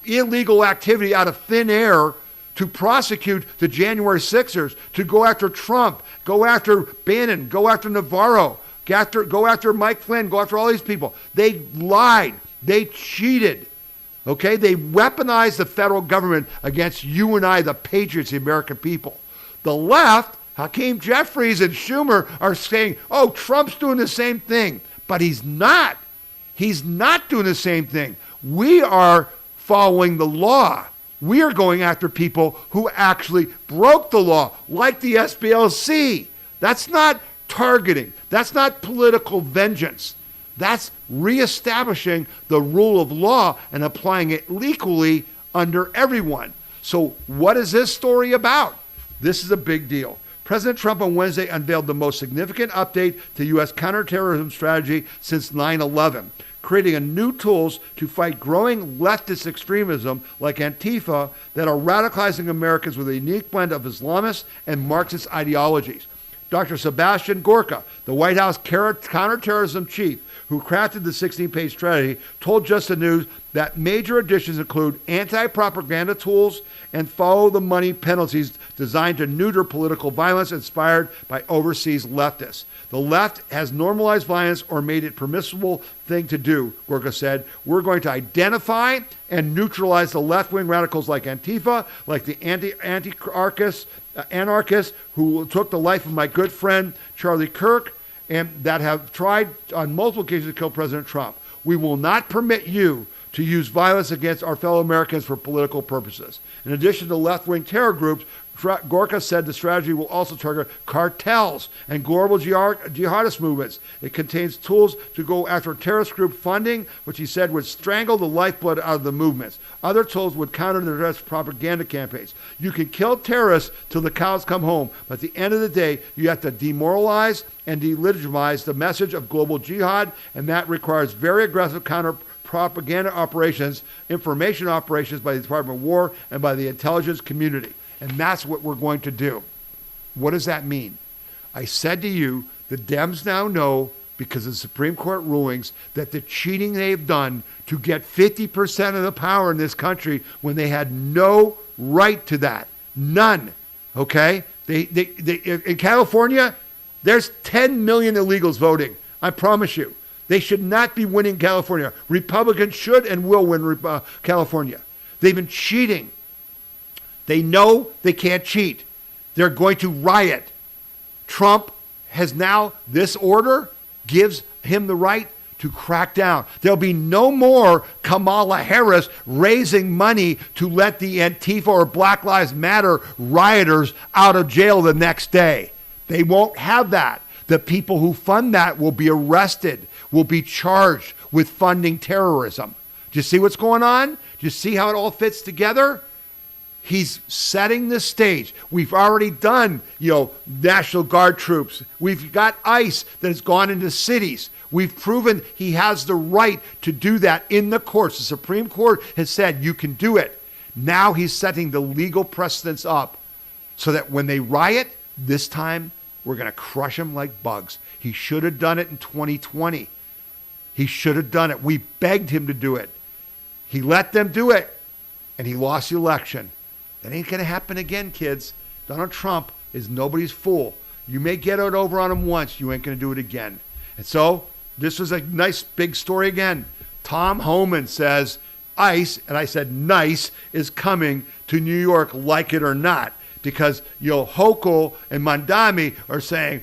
illegal activity out of thin air to prosecute the January 6ers, to go after Trump, go after Bannon, go after Navarro, go after Mike Flynn, go after all these people. They lied. They cheated. Okay? They weaponized the federal government against you and I, the patriots, the American people. The left, Hakeem Jeffries and Schumer, are saying, oh, Trump's doing the same thing. But he's not. He's not doing the same thing. We are following the law. We are going after people who actually broke the law, like the SPLC. That's not targeting. That's not political vengeance. That's reestablishing the rule of law and applying it equally under everyone. So what is this story about? This is a big deal. President Trump on Wednesday unveiled the most significant update to U.S. counterterrorism strategy since 9/11. creating a new tools to fight growing leftist extremism like Antifa that are radicalizing Americans with a unique blend of Islamist and Marxist ideologies. Dr. Sebastian Gorka, the White House counterterrorism chief who crafted the 16-page strategy, told Just the News that major additions include anti-propaganda tools and follow-the-money penalties designed to neuter political violence inspired by overseas leftists. The left has normalized violence or made it permissible thing to do, Gorka said. We're going to identify and neutralize the left-wing radicals like Antifa, like the anarchists who took the life of my good friend Charlie Kirk, and that have tried on multiple occasions to kill President Trump. We will not permit you to use violence against our fellow Americans for political purposes. In addition to left-wing terror groups, Gorka said the strategy will also target cartels and global jihadist movements. It contains tools to go after terrorist group funding, which he said would strangle the lifeblood out of the movements. Other tools would counter the terrorist propaganda campaigns. You can kill terrorists till the cows come home, but at the end of the day, you have to demoralize and delegitimize the message of global jihad, and that requires very aggressive counter-propaganda operations, information operations by the Department of War and by the intelligence community. And that's what we're going to do. What does that mean? I said to you, the Dems now know, because of the Supreme Court rulings, that the cheating they've done to get 50% of the power in this country when they had no right to that. None. Okay? They in California, there's 10 million illegals voting. I promise you. They should not be winning California. Republicans should and will win California. They've been cheating. They know they can't cheat. They're going to riot. Trump has now, this order gives him the right to crack down. There'll be no more Kamala Harris raising money to let the Antifa or Black Lives Matter rioters out of jail the next day. They won't have that. The people who fund that will be arrested, will be charged with funding terrorism. Do you see what's going on? Do you see how it all fits together? He's setting the stage. We've already done, National Guard troops. We've got ICE that has gone into cities. We've proven he has the right to do that in the courts. The Supreme Court has said you can do it. Now he's setting the legal precedents up so that when they riot, this time we're going to crush them like bugs. He should have done it in 2020. He should have done it. We begged him to do it. He let them do it, and he lost the election. That ain't going to happen again, kids. Donald Trump is nobody's fool. You may get it over on him once. You ain't going to do it again. And so this was a nice big story again. Tom Homan says ICE, and I said nice, is coming to New York, like it or not. Because, Hochul and Mandami are saying,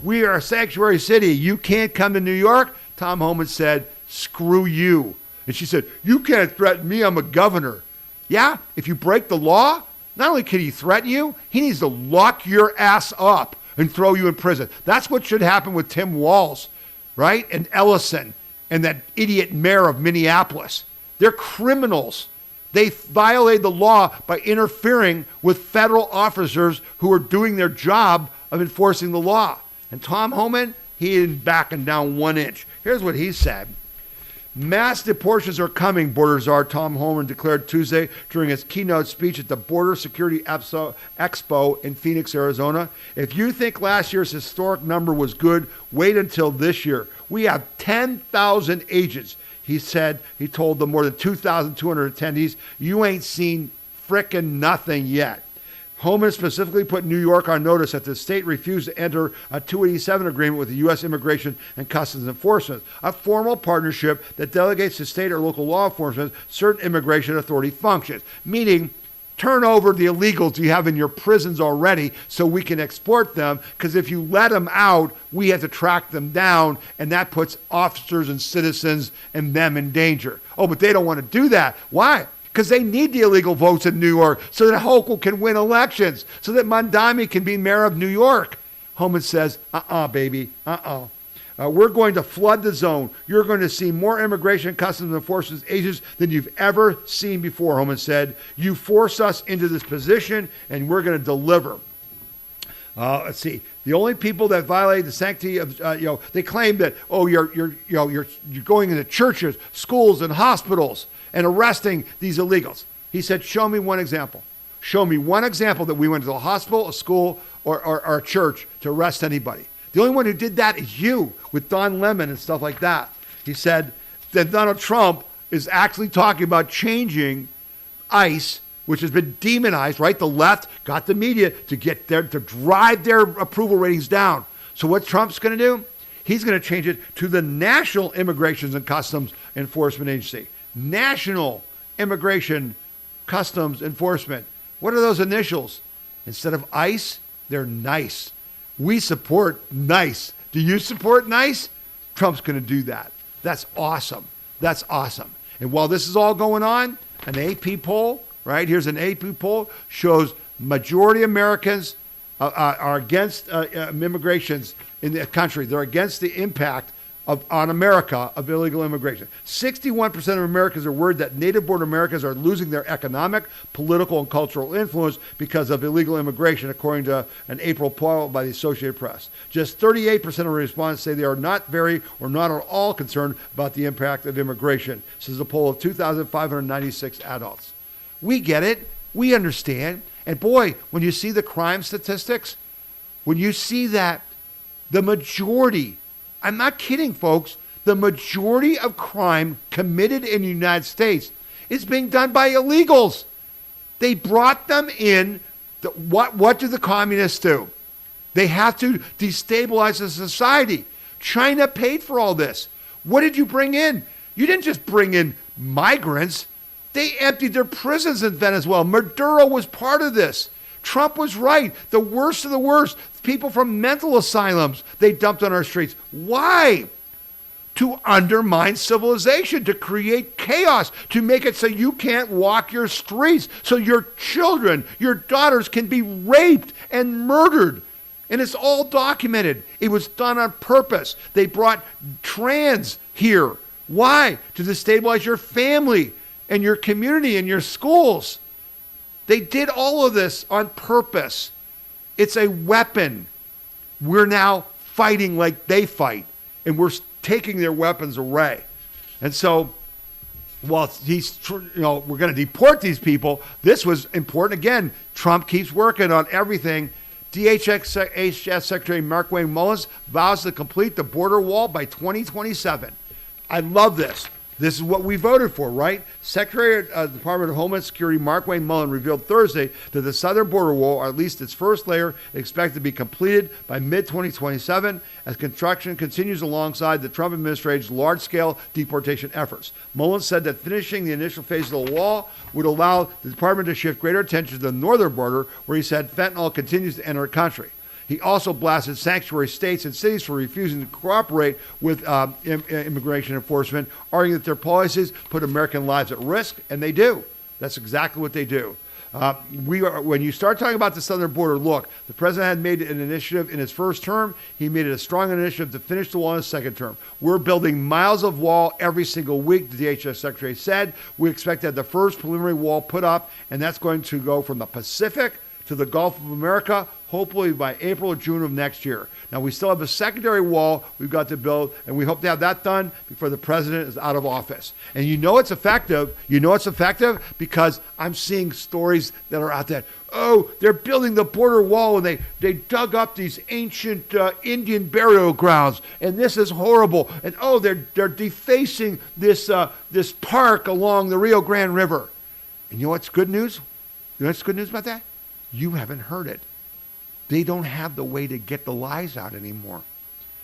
we are a sanctuary city. You can't come to New York. Tom Homan said, screw you. And she said, you can't threaten me. I'm a governor. Yeah, if you break the law, not only can he threaten you, he needs to lock your ass up and throw you in prison. That's what should happen with Tim Walz, right? And Ellison and that idiot mayor of Minneapolis. They're criminals. They violated the law by interfering with federal officers who are doing their job of enforcing the law. And Tom Homan, he ain't backing down 1 inch. Here's what he said. Mass deportations are coming, Border Czar Tom Homan declared Tuesday during his keynote speech at the Border Security Expo in Phoenix, Arizona. If you think last year's historic number was good, wait until this year. We have 10,000 agents. He said, he told the more than 2,200 attendees, you ain't seen frickin' nothing yet. Homan specifically put New York on notice that the state refused to enter a 287 agreement with the U.S. Immigration and Customs Enforcement, a formal partnership that delegates to state or local law enforcement certain immigration authority functions, meaning turn over the illegals you have in your prisons already so we can export them, because if you let them out, we have to track them down, and that puts officers and citizens and them in danger. Oh, but they don't want to do that. Why? Because they need the illegal votes in New York so that Hochul can win elections, so that Mandami can be mayor of New York. Homan says, baby, we're going to flood the zone. You're going to see more immigration and customs enforcement agents than you've ever seen before, Homan said. You force us into this position, and we're going to deliver. Let's see. The only people that violate the sanctity of, they claim that, you're going into churches, schools, and hospitals and arresting these illegals. He said, show me one example. Show me one example that we went to a hospital, a school, or a church to arrest anybody. The only one who did that is you, with Don Lemon and stuff like that. He said that Donald Trump is actually talking about changing ICE, which has been demonized, right? The left got the media to drive their approval ratings down. So what Trump's going to do? He's going to change it to the National Immigration and Customs Enforcement Agency. National Immigration Customs Enforcement. What are those initials? Instead of ICE, they're NICE. We support NICE. Do you support NICE? Trump's going to do that. That's awesome. That's awesome. And while this is all going on, an AP poll, right? Here's an AP poll, shows majority Americans are against immigrations in the country. They're against the impact on America of illegal immigration. 61% of Americans are worried that native-born Americans are losing their economic, political, and cultural influence because of illegal immigration, according to an April poll by the Associated Press. Just 38% of respondents say they are not very or not at all concerned about the impact of immigration. This is a poll of 2,596 adults. We get it. We understand. And boy, when you see the crime statistics, when you see that the majority, I'm not kidding, folks, the majority of crime committed in the United States is being done by illegals. They brought them in. What do the communists do? They have to destabilize the society. China paid for all this. What did you bring in? You didn't just bring in migrants. They emptied their prisons in Venezuela. Maduro was part of this. Trump was right. The worst of the worst, people from mental asylums, they dumped on our streets. Why? To undermine civilization, to create chaos, to make it so you can't walk your streets, so your children, your daughters can be raped and murdered. And it's all documented. It was done on purpose. They brought trans here. Why? To destabilize your family and your community and your schools. They did all of this on purpose. It's a weapon. We're now fighting like they fight, and we're taking their weapons away. And so, while we're going to deport these people, this was important. Again, Trump keeps working on everything. DHS Secretary Markwayne Mullins vows to complete the border wall by 2027. I love this. This is what we voted for, right? Secretary of the Department of Homeland Security Markwayne Mullins revealed Thursday that the southern border wall, or at least its first layer, is expected to be completed by mid-2027 as construction continues alongside the Trump administration's large-scale deportation efforts. Mullins said that finishing the initial phase of the wall would allow the department to shift greater attention to the northern border, where he said fentanyl continues to enter the country. He also blasted sanctuary states and cities for refusing to cooperate with immigration enforcement, arguing that their policies put American lives at risk, and they do. That's exactly what they do. When you start talking about the southern border, look, the president had made an initiative in his first term. He made it a strong initiative to finish the wall in his second term. We're building miles of wall every single week, the DHS secretary said. We expect to have the first preliminary wall put up, and that's going to go from the Pacific to the Gulf of America, hopefully by April or June of next year. Now, we still have a secondary wall we've got to build, and we hope to have that done before the president is out of office. And you know it's effective. You know it's effective because I'm seeing stories that are out there. Oh, they're building the border wall, and they dug up these ancient Indian burial grounds, and this is horrible. And oh, they're defacing this park along the Rio Grande River. And you know what's good news? You know what's good news about that? You haven't heard it. They don't have the way to get the lies out anymore.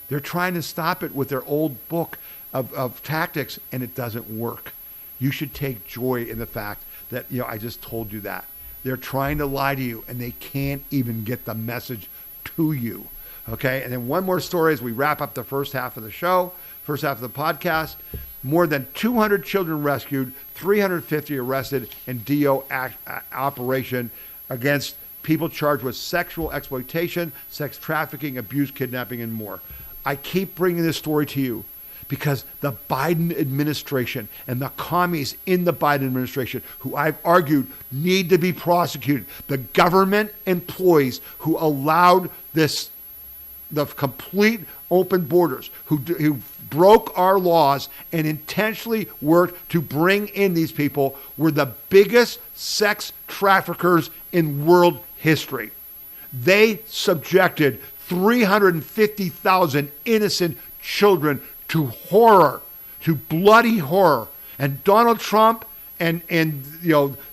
They're trying to stop it with their old book of tactics, and it doesn't work. You should take joy in the fact that, I just told you that. They're trying to lie to you, and they can't even get the message to you. Okay? And then one more story as we wrap up the first half of the show, first half of the podcast. More than 200 children rescued, 350 arrested in DO operation against people charged with sexual exploitation, sex trafficking, abuse, kidnapping, and more. I keep bringing this story to you because the Biden administration and the commies in the Biden administration, who I've argued need to be prosecuted, the government employees who allowed this, the complete open borders, who broke our laws and intentionally worked to bring in these people, were the biggest sex traffickers in world history. They subjected 350,000 innocent children to horror, to bloody horror. And Donald Trump and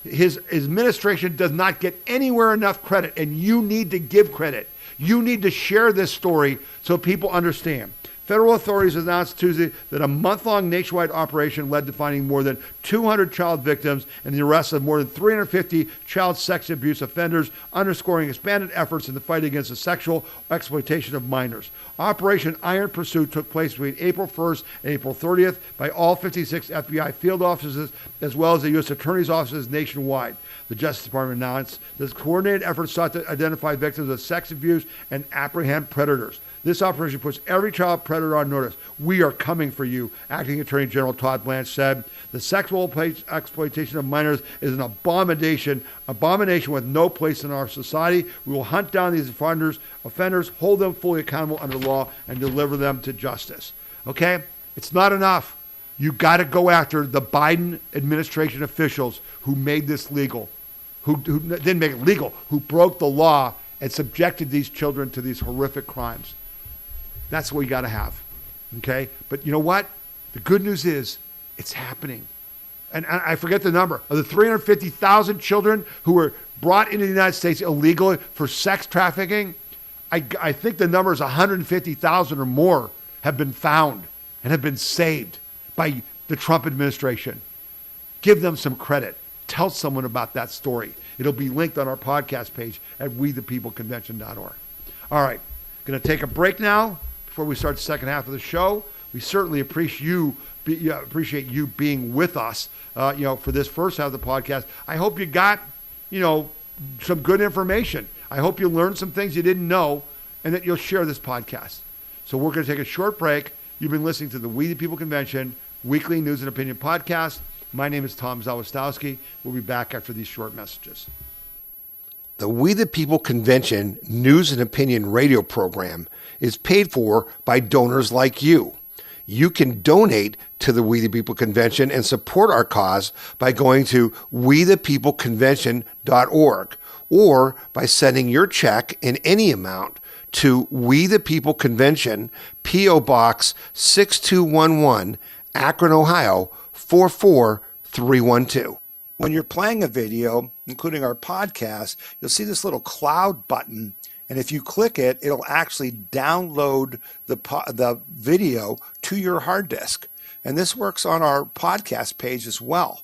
his administration does not get anywhere enough credit, and you need to give credit. You need to share this story so people understand. Federal authorities announced Tuesday that a month-long nationwide operation led to finding more than 200 child victims and the arrest of more than 350 child sex abuse offenders, underscoring expanded efforts in the fight against the sexual exploitation of minors. Operation Iron Pursuit took place between April 1st and April 30th by all 56 FBI field offices, as well as the U.S. Attorney's offices nationwide. The Justice Department announced this coordinated effort sought to identify victims of sex abuse and apprehend predators. This operation puts every child predator on notice. We are coming for you, Acting Attorney General Todd Blanche said. The sexual exploitation of minors is an abomination with no place in our society. We will hunt down these offenders, hold them fully accountable under law, and deliver them to justice. Okay? It's not enough. You got to go after the Biden administration officials who made this legal, who didn't make it legal, who broke the law and subjected these children to these horrific crimes. That's what we got to have, okay? But you know what? The good news is it's happening. And I forget the number. Of the 350,000 children who were brought into the United States illegally for sex trafficking, I think the number is 150,000 or more have been found and have been saved by the Trump administration. Give them some credit. Tell someone about that story. It'll be linked on our podcast page at wethepeopleconvention.org. All right, going to take a break now. Before we start the second half of the show, we certainly appreciate you being with us, for this first half of the podcast. I hope you got, some good information. I hope you learned some things you didn't know, and that you'll share this podcast. So we're going to take a short break. You've been listening to the We the People Convention weekly news and opinion podcast. My name is Tom Zawistowski. We'll be back after these short messages. The We the People Convention news and opinion radio program is paid for by donors like you. You can donate to the We the People Convention and support our cause by going to wethepeopleconvention.org or by sending your check in any amount to We the People Convention, P.O. Box 6211, Akron, Ohio 44312. When you're playing a video, including our podcast, you'll see this little cloud button. And if you click it, it'll actually download the video to your hard disk. And this works on our podcast page as well.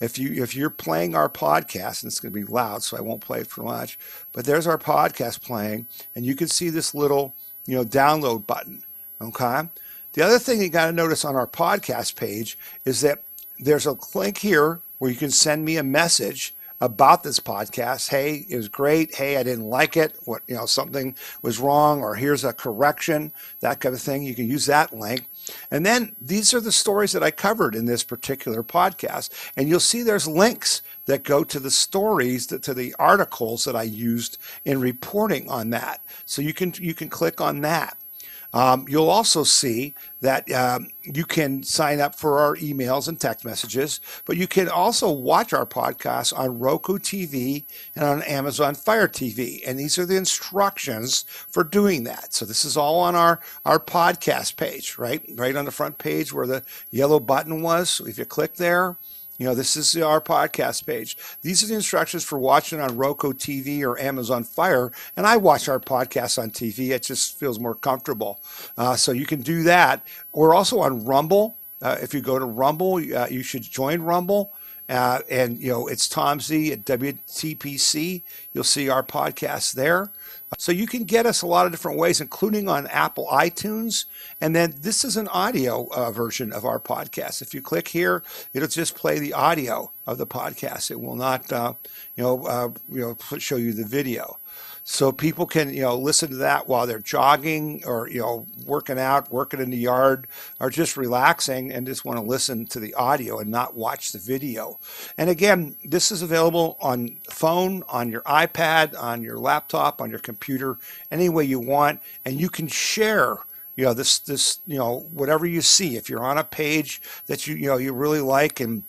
If you're playing our podcast, and it's going to be loud, so I won't play it for much, but there's our podcast playing, and you can see this little, download button. Okay. The other thing you got to notice on our podcast page is that there's a link here where you can send me a message about this podcast. Hey, it was great. Hey, I didn't like it. What, something was wrong, or here's a correction, that kind of thing. You can use that link. And then these are the stories that I covered in this particular podcast. And you'll see there's links that go to the stories, to the articles that I used in reporting on that. So you can click on that. You'll also see that you can sign up for our emails and text messages, but you can also watch our podcast on Roku TV and on Amazon Fire TV. And these are the instructions for doing that. So this is all on our podcast page, right on the front page where the yellow button was. So if you click there, this is our podcast page. These are the instructions for watching on Roku TV or Amazon Fire. And I watch our podcast on TV. It just feels more comfortable. So you can do that. We're also on Rumble. If you go to Rumble, you should join Rumble. And it's Tom Z at WTPC. You'll see our podcast there. So you can get us a lot of different ways, including on Apple iTunes. And then this is an audio version of our podcast. If you click here, it'll just play the audio of the podcast. It will not, show you the video. so people can, listen to that while they're jogging or, working out, working in the yard, or just relaxing and just want to listen to the audio and not watch the video. And again, this is available on phone, on your iPad, on your laptop, on your computer, any way you want. And you can share this, whatever you see. If you're on a page that you really like, and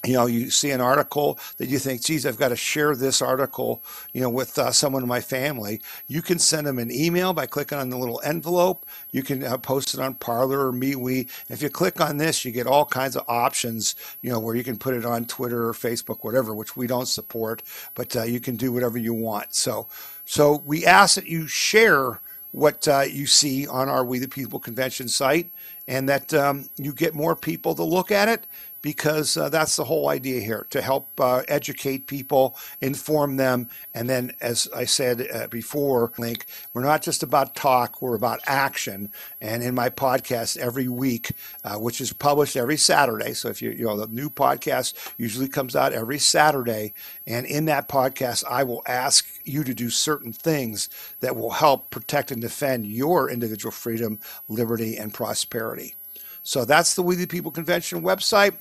you see an article that you think, geez, I've got to share this article, with someone in my family, you can send them an email by clicking on the little envelope. You can post it on Parler or MeWe. If you click on this, you get all kinds of options, where you can put it on Twitter or Facebook, whatever, which we don't support, but you can do whatever you want. So we ask that you share what you see on our We the People Convention site, and that you get more people to look at it, because that's the whole idea here, to help educate people, inform them. And then, as I said before, Link, we're not just about talk, we're about action. And in my podcast every week, which is published every Saturday, so if the new podcast usually comes out every Saturday, and in that podcast, I will ask you to do certain things that will help protect and defend your individual freedom, liberty, and prosperity. So that's the We the People Convention website.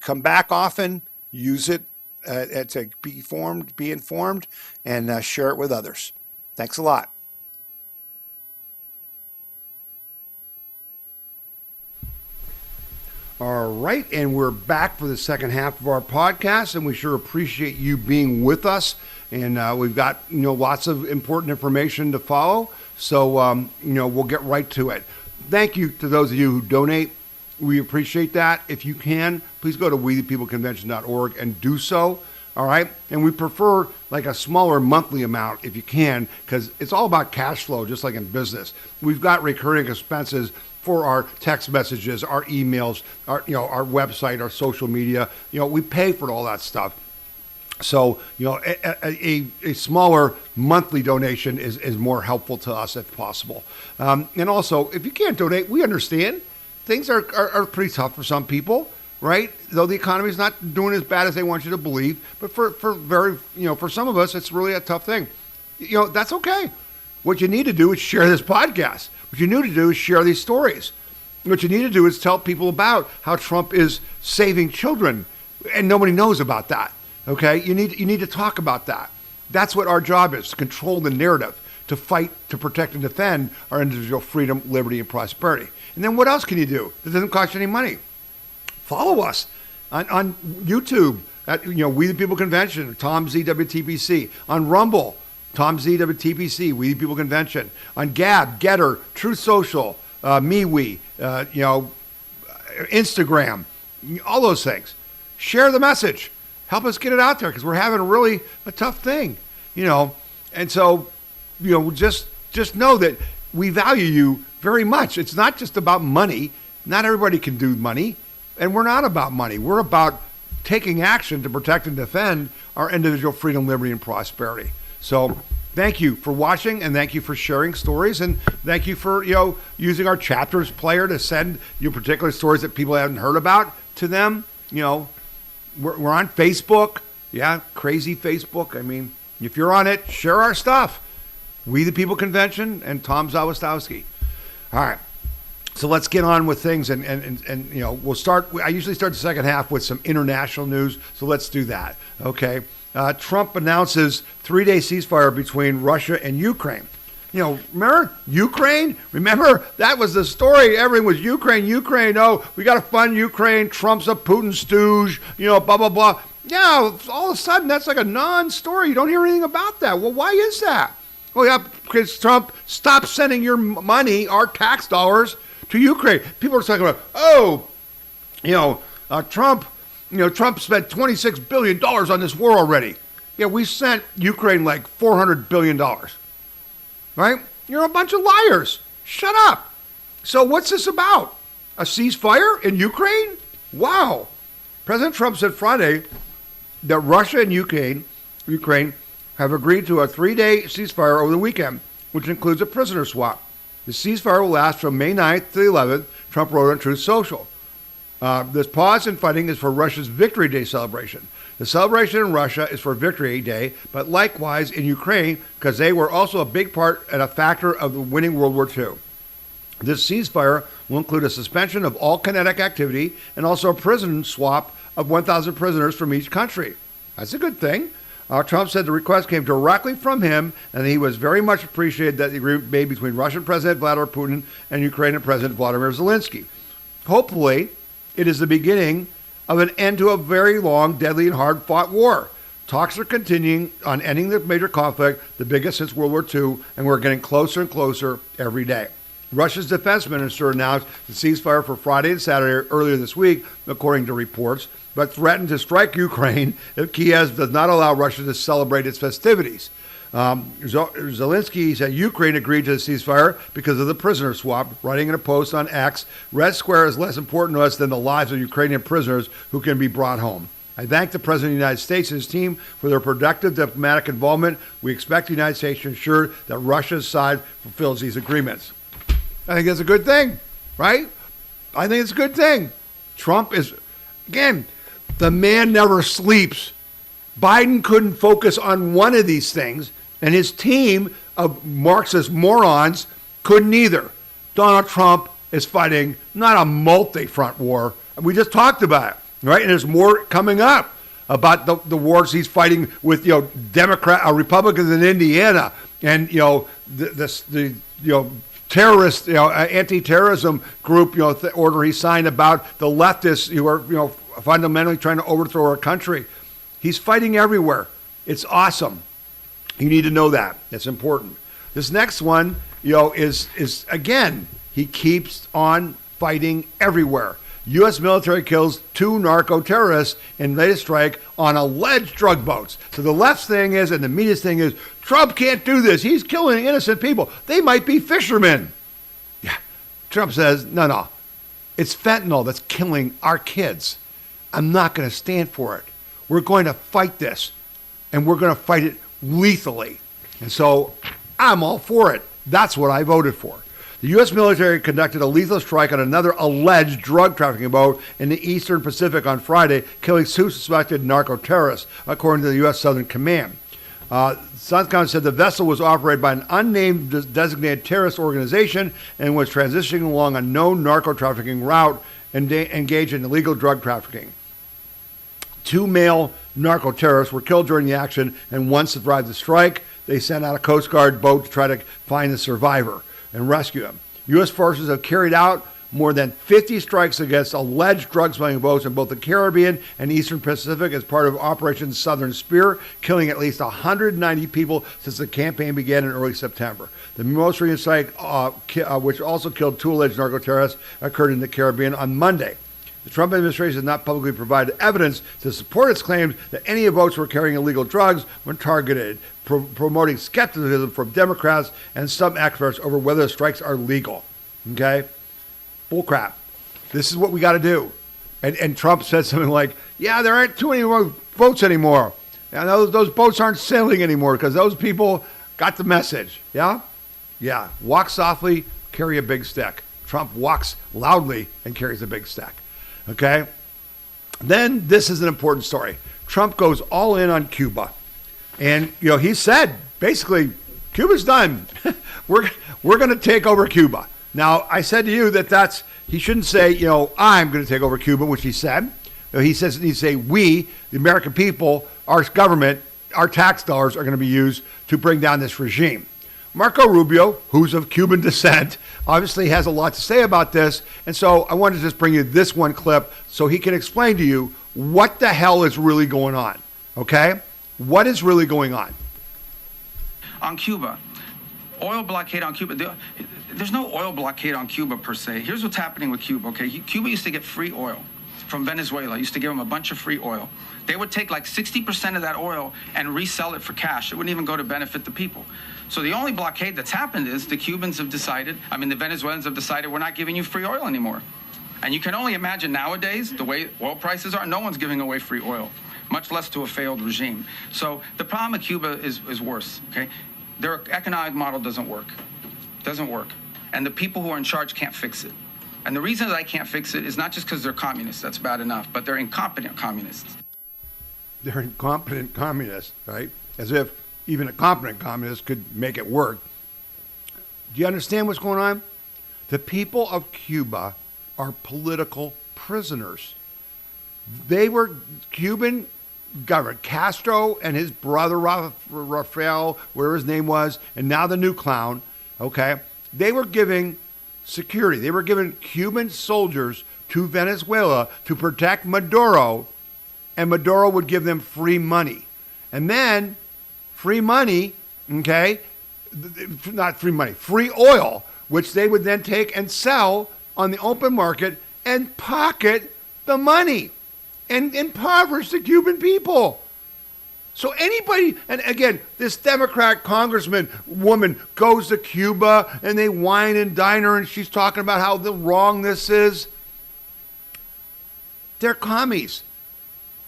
Come back often, use it to be informed, and share it with others. Thanks a lot. All right, and we're back for the second half of our podcast, and we sure appreciate you being with us. And we've got lots of important information to follow, so we'll get right to it. Thank you to those of you who donate. We appreciate that. If you can, please go to wethepeopleconvention.org and do so. All right. And we prefer like a smaller monthly amount if you can, because it's all about cash flow, just like in business. We've got recurring expenses for our text messages, our emails, our website, our social media. We pay for all that stuff. So, a smaller monthly donation is more helpful to us if possible. And also, if you can't donate, we understand. Things are pretty tough for some people, right? Though the economy is not doing as bad as they want you to believe, but for some of us, it's really a tough thing. That's okay. What you need to do is share this podcast. What you need to do is share these stories. What you need to do is tell people about how Trump is saving children, and nobody knows about that. Okay, you need to talk about that. That's what our job is: to control the narrative, to fight, to protect, and defend our individual freedom, liberty, and prosperity. And then what else can you do? It doesn't cost you any money. Follow us on YouTube at We the People Convention, Tom ZWTPC, on Rumble, Tom ZWTPC, We the People Convention, on Gab, Getter, Truth Social, MeWe, Instagram, all those things. Share the message. Help us get it out there, because we're having really a tough thing, And so, just know that we value you very much. It's not just about money. Not everybody can do money, and we're not about money. We're about taking action to protect and defend our individual freedom, liberty, and prosperity. So thank you for watching, and thank you for sharing stories, and thank you for using our chapters player to send particular stories that people haven't heard about to them. We're on Facebook. Yeah, crazy Facebook. I mean, if you're on it, share our stuff. We the People Convention and Tom Zawistowski. All right, so let's get on with things, and we'll start. I usually start the second half with some international news, so let's do that. Okay, Trump announces 3-day ceasefire between Russia and Ukraine. Remember Ukraine? Remember that was the story. Everything was Ukraine. Oh, we got to fund Ukraine. Trump's a Putin stooge. Blah blah blah. Yeah, all of a sudden that's like a non-story. You don't hear anything about that. Well, why is that? Well, yeah, because Trump stopped sending your money, our tax dollars, to Ukraine. People are talking about, Trump spent $26 billion on this war already. Yeah, we sent Ukraine like $400 billion. Right? You're a bunch of liars. Shut up. So what's this about? A ceasefire in Ukraine? Wow. President Trump said Friday that Russia and Ukraine have agreed to a 3-day ceasefire over the weekend, which includes a prisoner swap. The ceasefire will last from May 9th to the 11th, Trump wrote on Truth Social. This pause in fighting is for Russia's Victory Day celebration. The celebration in Russia is for Victory Day, but likewise in Ukraine, because they were also a big part and a factor of winning World War II. This ceasefire will include a suspension of all kinetic activity and also a prison swap of 1,000 prisoners from each country. That's a good thing. Trump said the request came directly from him, and he was very much appreciated that the agreement made between Russian President Vladimir Putin and Ukrainian President Vladimir Zelensky. Hopefully, it is the beginning of an end to a very long, deadly, and hard-fought war. Talks are continuing on ending the major conflict, the biggest since World War II, and we're getting closer and closer every day. Russia's defense minister announced the ceasefire for Friday and Saturday earlier this week, according to reports, but threatened to strike Ukraine if Kiev does not allow Russia to celebrate its festivities. Zelensky said Ukraine agreed to the ceasefire because of the prisoner swap, writing in a post on X, Red Square is less important to us than the lives of Ukrainian prisoners who can be brought home. I thank the President of the United States and his team for their productive diplomatic involvement. We expect the United States to ensure that Russia's side fulfills these agreements. I think that's a good thing, right? I think it's a good thing. Trump is, again, the man never sleeps. Biden couldn't focus on one of these things, and his team of Marxist morons couldn't either. Donald Trump is fighting not a multi-front war. We just talked about it, right? And there's more coming up about the wars he's fighting with, Republicans in Indiana, and the terrorist, anti-terrorism group, order he signed about the leftists who are, fundamentally trying to overthrow our country. He's fighting everywhere. It's awesome. You need to know that. It's important. This next one, is again, he keeps on fighting everywhere. U.S. military kills 2 narco-terrorists in latest strike on alleged drug boats. So the left's thing is, and the media's thing is, Trump can't do this. He's killing innocent people. They might be fishermen. Yeah. Trump says, no. It's fentanyl that's killing our kids. I'm not going to stand for it. We're going to fight this, and we're going to fight it lethally. And so I'm all for it. That's what I voted for. The U.S. military conducted a lethal strike on another alleged drug trafficking boat in the Eastern Pacific on Friday, killing 2 suspected narco-terrorists, according to the U.S. Southern Command. CENTCOM said the vessel was operated by an unnamed designated terrorist organization and was transitioning along a known narco-trafficking route and engaged in illegal drug trafficking. 2 male narco-terrorists were killed during the action, and 1 survived the strike. They sent out a Coast Guard boat to try to find the survivor and rescue him. U.S. forces have carried out more than 50 strikes against alleged drug smuggling boats in both the Caribbean and Eastern Pacific as part of Operation Southern Spear, killing at least 190 people since the campaign began in early September. The most recent strike, which also killed 2 alleged narco-terrorists, occurred in the Caribbean on Monday. The Trump administration has not publicly provided evidence to support its claims that any of boats were carrying illegal drugs when targeted, promoting skepticism from Democrats and some experts over whether the strikes are legal. Okay? Bull crap. This is what we got to do. And Trump said something like, yeah, there aren't too many more boats anymore. And those boats aren't sailing anymore because those people got the message. Yeah? Yeah. Walk softly, carry a big stick. Trump walks loudly and carries a big stick. Okay? Then this is an important story. Trump goes all in on Cuba. And, he said, basically, Cuba's done. We're going to take over Cuba. Now, I said to you that he shouldn't say, I'm going to take over Cuba, which he said. He says he needs to say, we, the American people, our government, our tax dollars are going to be used to bring down this regime. Marco Rubio, who's of Cuban descent, obviously has a lot to say about this. And so I wanted to just bring you this one clip so he can explain to you what the hell is really going on. Okay? What is really going on? On Cuba, oil blockade on Cuba. There's no oil blockade on Cuba per se. Here's what's happening with Cuba, okay? Cuba used to get free oil from Venezuela. Used to give them a bunch of free oil. They would take like 60% of that oil and resell it for cash. It wouldn't even go to benefit the people. So the only blockade that's happened is the Venezuelans have decided we're not giving you free oil anymore. And you can only imagine nowadays, the way oil prices are, no one's giving away free oil, much less to a failed regime. So the problem with Cuba is worse, okay? Their economic model doesn't work. And the people who are in charge can't fix it. And the reason that I can't fix it is not just because they're communists, that's bad enough, but they're incompetent communists. They're incompetent communists, right? As if even a competent communist could make it work. Do you understand what's going on? The people of Cuba are political prisoners. They were Cuban government. Castro and his brother Rafael, whatever his name was, and now the new clown, okay, they were giving security. They were giving Cuban soldiers to Venezuela to protect Maduro, and Maduro would give them free money. And then free money, okay, not free money, free oil, which they would then take and sell on the open market and pocket the money and impoverish the Cuban people. So anybody, and again, this Democrat congressman woman goes to Cuba and they wine and dine her and she's talking about how wrong this is. They're commies.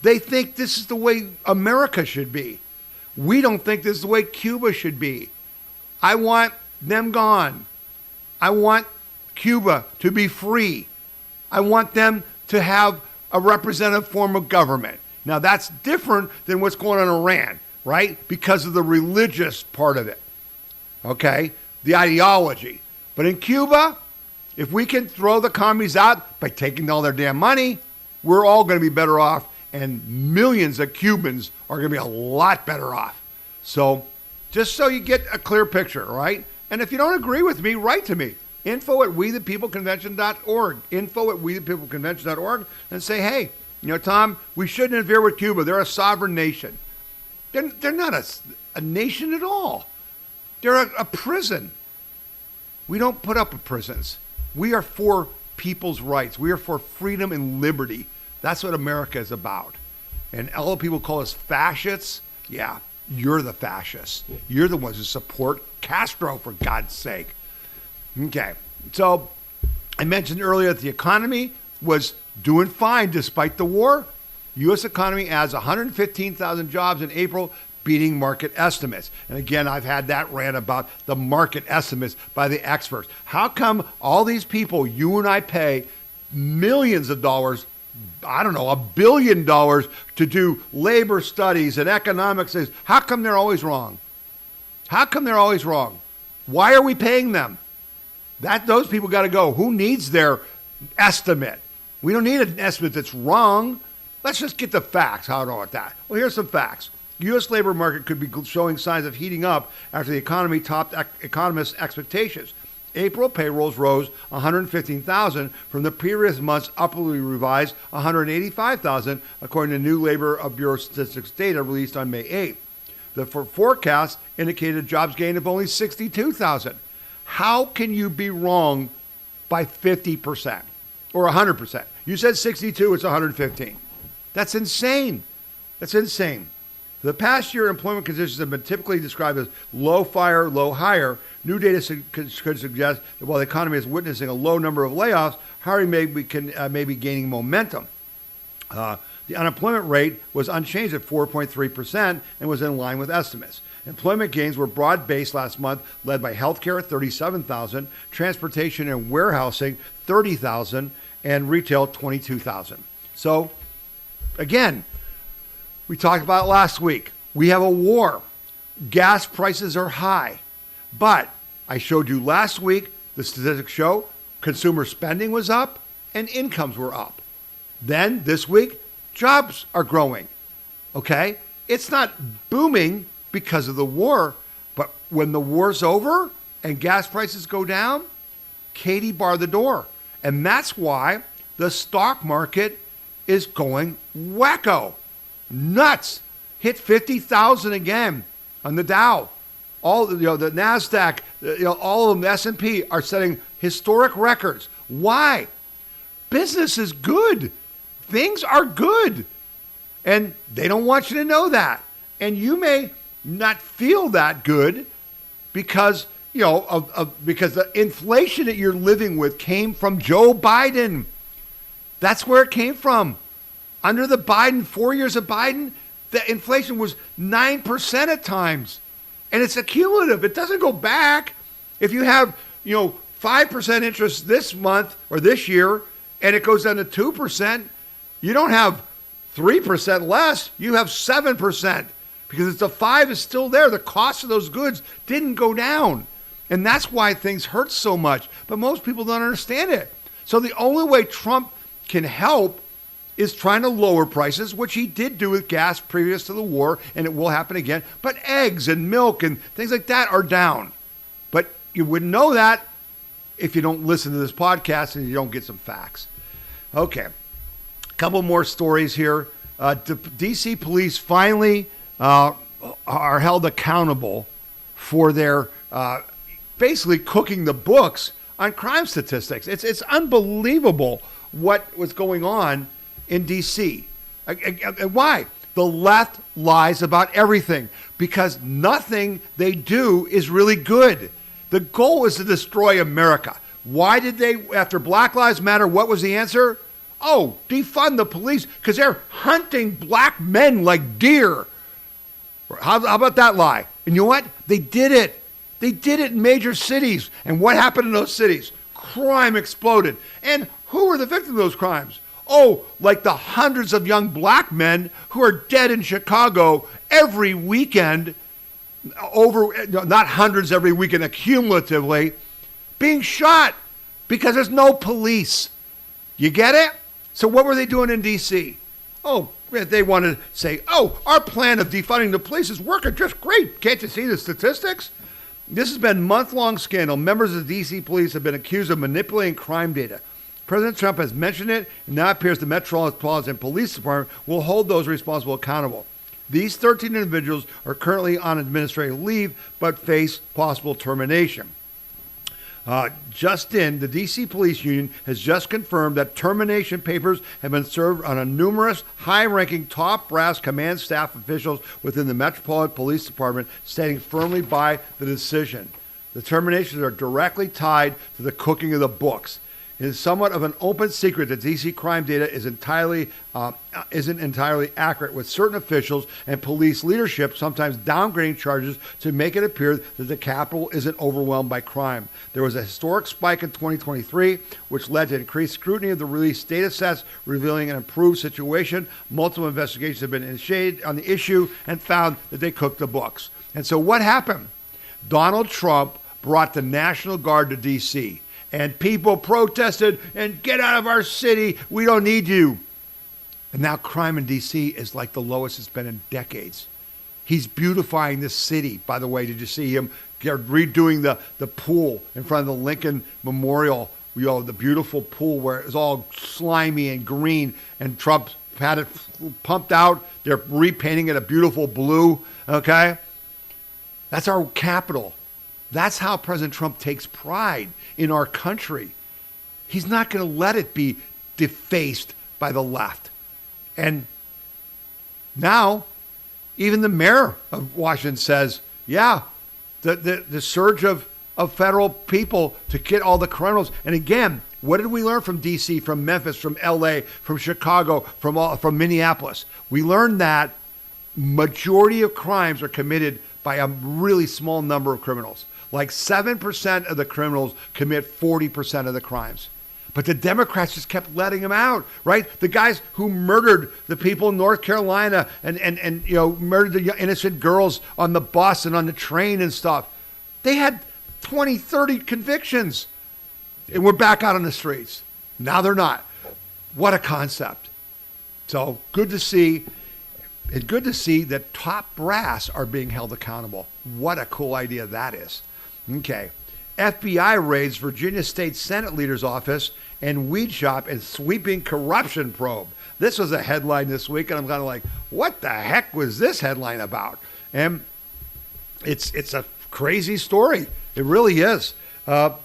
They think this is the way America should be. We don't think this is the way Cuba should be. I want them gone. I want Cuba to be free. I want them to have a representative form of government. Now, that's different than what's going on in Iran, right? Because of the religious part of it, okay? The ideology. But in Cuba, if we can throw the commies out by taking all their damn money, we're all going to be better off, and millions of Cubans are going to be a lot better off. So just so you get a clear picture, right? And if you don't agree with me, write to me. info@wethepeopleconvention.org. info@wethepeopleconvention.org, and say, hey, you know, Tom, we shouldn't interfere with Cuba. They're a sovereign nation. They're not a nation at all. They're a prison. We don't put up with prisons. We are for people's rights. We are for freedom and liberty. That's what America is about. And all the people call us fascists. Yeah, you're the fascists. You're the ones who support Castro, for God's sake. Okay, so I mentioned earlier that the economy was doing fine despite the war. U.S. economy adds 115,000 jobs in April, beating market estimates. And again, I've had that rant about the market estimates by the experts. How come all these people you and I pay millions of dollars, I don't know, $1 billion to do labor studies and economic studies? How come they're always wrong? How come they're always wrong? Why are we paying them? Those people got to go. Who needs their estimate? We don't need an estimate that's wrong. Let's just get the facts. How about that? Well, here's some facts. U.S. labor market could be showing signs of heating up after the economy topped economists' expectations. April payrolls rose 115,000 from the previous month's upwardly revised 185,000, according to new Labor Bureau statistics data released on May 8th. The forecast indicated a jobs gain of only 62,000. How can you be wrong by 50% or 100%? You said 62, it's 115. That's insane. That's insane. For the past year, employment conditions have been typically described as low fire, low hire. New data could suggest that while the economy is witnessing a low number of layoffs, hiring may be gaining momentum. The unemployment rate was unchanged at 4.3% and was in line with estimates. Employment gains were broad-based last month, led by healthcare, 37,000, transportation and warehousing, 30,000, and retail, 22,000. So, again, we talked about it last week. We have a war. Gas prices are high. But I showed you last week, the statistics show consumer spending was up and incomes were up. Then this week, jobs are growing. Okay? It's not booming because of the war, but when the war's over and gas prices go down, Katie barred the door. And that's why the stock market is going wacko. Nuts. Hit 50,000 again on the Dow. All the NASDAQ, all of them, the S&P are setting historic records. Why? Business is good. Things are good. And they don't want you to know that. And you may not feel that good because, because the inflation that you're living with came from Joe Biden. That's where it came from. Under the Biden, 4 years of Biden, the inflation was 9% at times. And it's accumulative. It doesn't go back. If you have, 5% interest this month or this year, and it goes down to 2%, you don't have 3% less, you have 7%, because it's the 5 is still there. The cost of those goods didn't go down. And that's why things hurt so much. But most people don't understand it. So the only way Trump can help is trying to lower prices, which he did do with gas previous to the war, and it will happen again. But eggs and milk and things like that are down. But you wouldn't know that if you don't listen to this podcast and you don't get some facts. Okay, a couple more stories here. D.C. police finally are held accountable for their basically cooking the books on crime statistics. It's unbelievable what was going on in D.C. And why? The left lies about everything because nothing they do is really good. The goal is to destroy America. Why did they, after Black Lives Matter, what was the answer? Oh, defund the police because they're hunting black men like deer. How about that lie? And you know what? They did it. They did it in major cities. And what happened in those cities? Crime exploded. And who were the victims of those crimes? Oh, like the hundreds of young black men who are dead in Chicago every weekend, not hundreds every weekend, cumulatively, being shot because there's no police. You get it? So what were they doing in D.C.? Oh, they wanted to say, oh, our plan of defunding the police is working just great. Can't you see the statistics? This has been a month-long scandal. Members of the D.C. police have been accused of manipulating crime data. President Trump has mentioned it, and now it appears the Metropolitan Police Department will hold those responsible accountable. These 13 individuals are currently on administrative leave, but face possible termination. The D.C. Police Union has just confirmed that termination papers have been served on a numerous high-ranking top brass command staff officials within the Metropolitan Police Department, standing firmly by the decision. The terminations are directly tied to the cooking of the books. It is somewhat of an open secret that D.C. crime data isn't entirely accurate, with certain officials and police leadership sometimes downgrading charges to make it appear that the capital isn't overwhelmed by crime. There was a historic spike in 2023, which led to increased scrutiny of the released data sets, revealing an improved situation. Multiple investigations have been initiated on the issue and found that they cooked the books. And so what happened? Donald Trump brought the National Guard to D.C., and people protested and get out of our city. We don't need you. And now crime in D.C. is like the lowest it's been in decades. He's beautifying this city. By the way, did you see him redoing the pool in front of the Lincoln Memorial? The beautiful pool where it's all slimy and green, and Trump had it pumped out. They're repainting it a beautiful blue. Okay? That's our capital. That's how President Trump takes pride in our country. He's not going to let it be defaced by the left. And now, even the mayor of Washington says, yeah, the surge of federal people to get all the criminals. And again, what did we learn from D.C., from Memphis, from L.A., from Chicago, from Minneapolis? We learned that majority of crimes are committed by a really small number of criminals. Like 7% of the criminals commit 40% of the crimes. But the Democrats just kept letting them out, right? The guys who murdered the people in North Carolina and murdered the innocent girls on the bus and on the train and stuff. They had 20, 30 convictions. And we're back out on the streets. Now they're not. What a concept. So good to see. It's good to see that top brass are being held accountable. What a cool idea that is. Okay. FBI raids Virginia State Senate leader's office and weed shop in sweeping corruption probe. This was a headline this week, and I'm kind of like, what the heck was this headline about? And it's a crazy story. It really is. The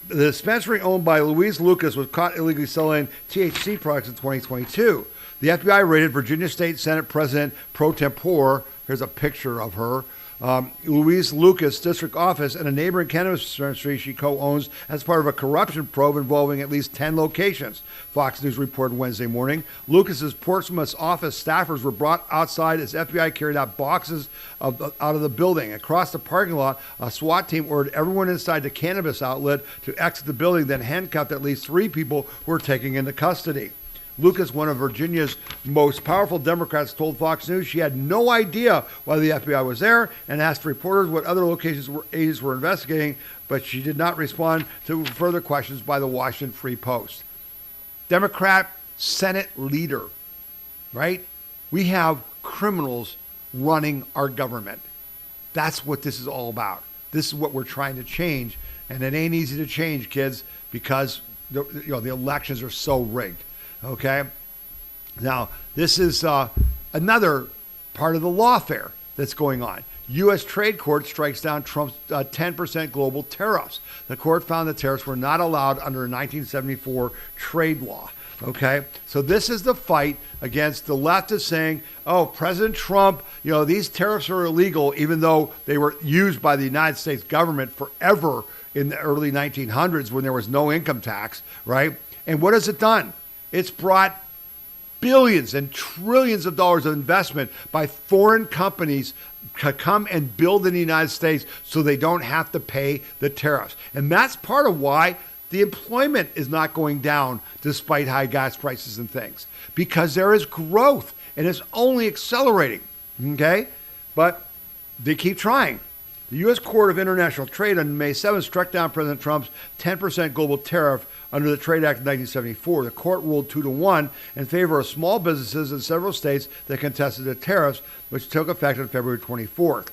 dispensary owned by Louise Lucas was caught illegally selling THC products in 2022. The FBI raided Virginia State Senate President pro tempore. Here's a picture of her. Louise Lucas district office and a neighboring cannabis dispensary she co-owns as part of a corruption probe involving at least 10 locations. Fox News reported Wednesday morning. Lucas's Portsmouth office staffers were brought outside as FBI carried out boxes out of the building. Across the parking lot, a SWAT team ordered everyone inside the cannabis outlet to exit the building, then handcuffed at least 3 people who were taken into custody. Lucas, one of Virginia's most powerful Democrats, told Fox News she had no idea why the FBI was there and asked reporters what other locations agents were investigating, but she did not respond to further questions by the Washington Free Post. Democrat Senate leader, right? We have criminals running our government. That's what this is all about. This is what we're trying to change, and it ain't easy to change, kids, because the elections are so rigged. Okay, now this is another part of the lawfare that's going on. U.S. Trade Court strikes down Trump's 10% global tariffs. The court found that tariffs were not allowed under a 1974 trade law. Okay, so this is the fight against the left is saying, oh, President Trump, these tariffs are illegal, even though they were used by the United States government forever in the early 1900s when there was no income tax, right? And what has it done? It's brought billions and trillions of dollars of investment by foreign companies to come and build in the United States so they don't have to pay the tariffs. And that's part of why the employment is not going down despite high gas prices and things, because there is growth and it's only accelerating. Okay? But they keep trying. The U.S. Court of International Trade on May 7th struck down President Trump's 10% global tariff under the Trade Act of 1974. The court ruled 2-1 in favor of small businesses in several states that contested the tariffs, which took effect on February 24th.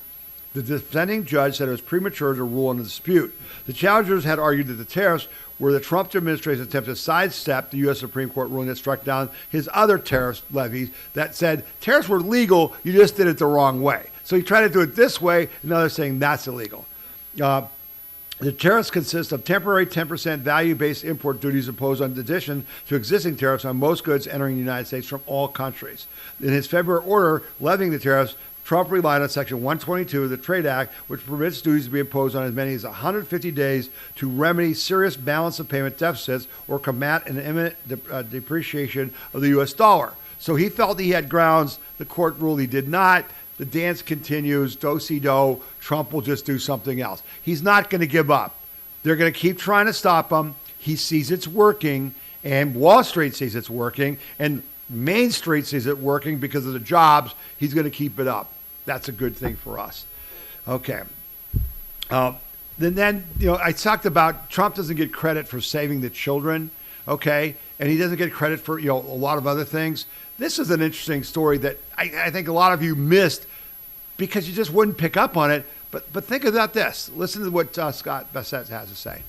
The dissenting judge said it was premature to rule on the dispute. The challengers had argued that the tariffs were the Trump administration's attempt to sidestep the U.S. Supreme Court ruling that struck down his other tariff levies that said tariffs were legal, you just did it the wrong way. So he tried to do it this way, and now they're saying that's illegal. The tariffs consist of temporary 10% value-based import duties imposed in addition to existing tariffs on most goods entering the United States from all countries. In his February order levying the tariffs, Trump relied on Section 122 of the Trade Act, which permits duties to be imposed on as many as 150 days to remedy serious balance of payment deficits or combat an imminent depreciation of the U.S. dollar. So he felt he had grounds. The court ruled he did not. The dance continues. Do-si-do. Trump will just do something else. He's not going to give up. They're going to keep trying to stop him. He sees it's working, and Wall Street sees it's working, and Main Street sees it working because of the jobs. He's going to keep it up. That's a good thing for us. Okay. Then I talked about Trump doesn't get credit for saving the children, okay? And he doesn't get credit for, a lot of other things. This is an interesting story that I think a lot of you missed because you just wouldn't pick up on it. But think about this. Listen to what Scott Bassett has to say.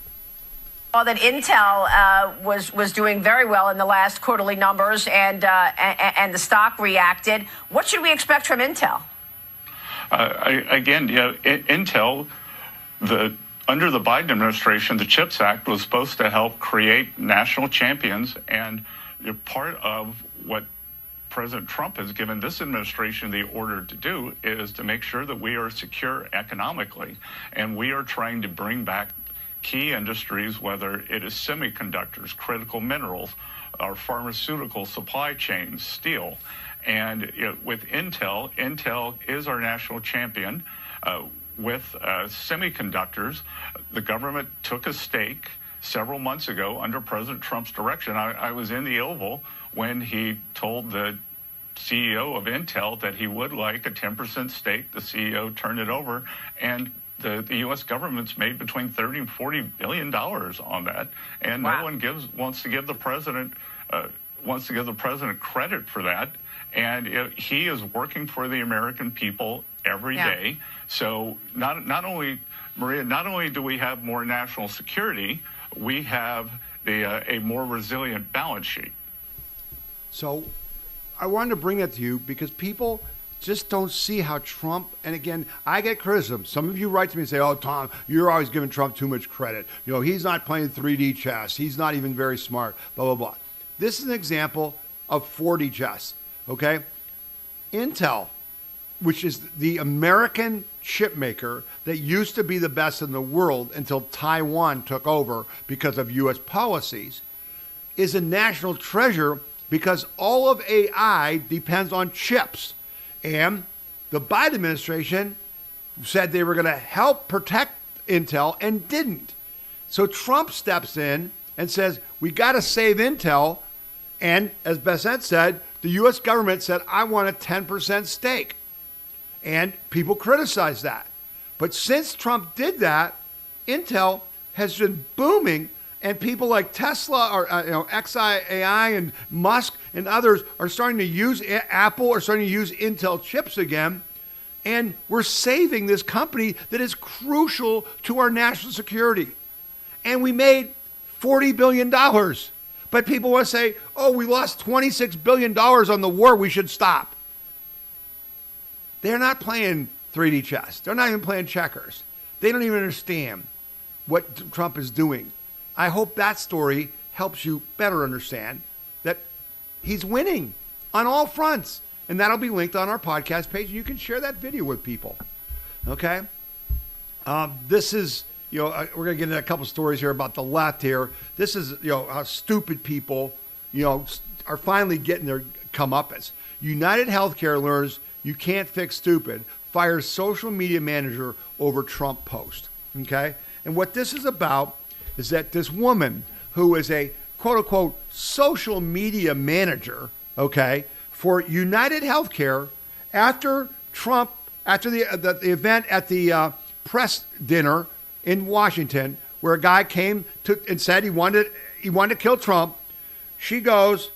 Well, that Intel was doing very well in the last quarterly numbers, and the stock reacted. What should we expect from Intel? Intel, under the Biden administration, the CHIPS Act was supposed to help create national champions, and part of what President Trump has given this administration the order to do is to make sure that we are secure economically, and we are trying to bring back key industries, whether it is semiconductors, critical minerals, our pharmaceutical supply chains, steel. And with Intel is our national champion. With semiconductors, the government took a stake several months ago under President Trump's direction. I was in the Oval when he told the CEO of Intel that he would like a 10% stake. The CEO turned it over, and the U.S. government's made between $30 and $40 billion on that, and wow. No one wants to give the president credit for that. And he is working for the American people every day. So not only, Maria, not only do we have more national security, we have a more resilient balance sheet. So I wanted to bring that to you because people just don't see how Trump, and again, I get criticism. Some of you write to me and say, oh, Tom, you're always giving Trump too much credit. He's not playing 3D chess. He's not even very smart, blah, blah, blah. This is an example of 4D chess, okay? Intel which is the American chip maker that used to be the best in the world until Taiwan took over because of U.S. policies, is a national treasure because all of AI depends on chips. And the Biden administration said they were going to help protect Intel and didn't. So Trump steps in and says, we got to save Intel. And as Bessent said, the U.S. government said, I want a 10% stake. And people criticize that. But since Trump did that, Intel has been booming, and people like Tesla or XAI and Musk and others are starting to use Apple, are starting to use Intel chips again. And we're saving this company that is crucial to our national security. And we made $40 billion. But people want to say, oh, we lost $26 billion on the war, we should stop. They're not playing 3D chess. They're not even playing checkers. They don't even understand what Trump is doing. I hope that story helps you better understand that he's winning on all fronts. And that'll be linked on our podcast page. And you can share that video with people. Okay? This is, we're going to get into a couple stories here about the left here. This is, how stupid people, are finally getting their comeuppance. United Healthcare learns you can't fix stupid, fires social media manager over Trump post. Okay? And what this is about is that this woman who is a quote unquote social media manager, okay, for United Healthcare, after the event at the press dinner in Washington, where a guy came and said he wanted to kill Trump, she goes,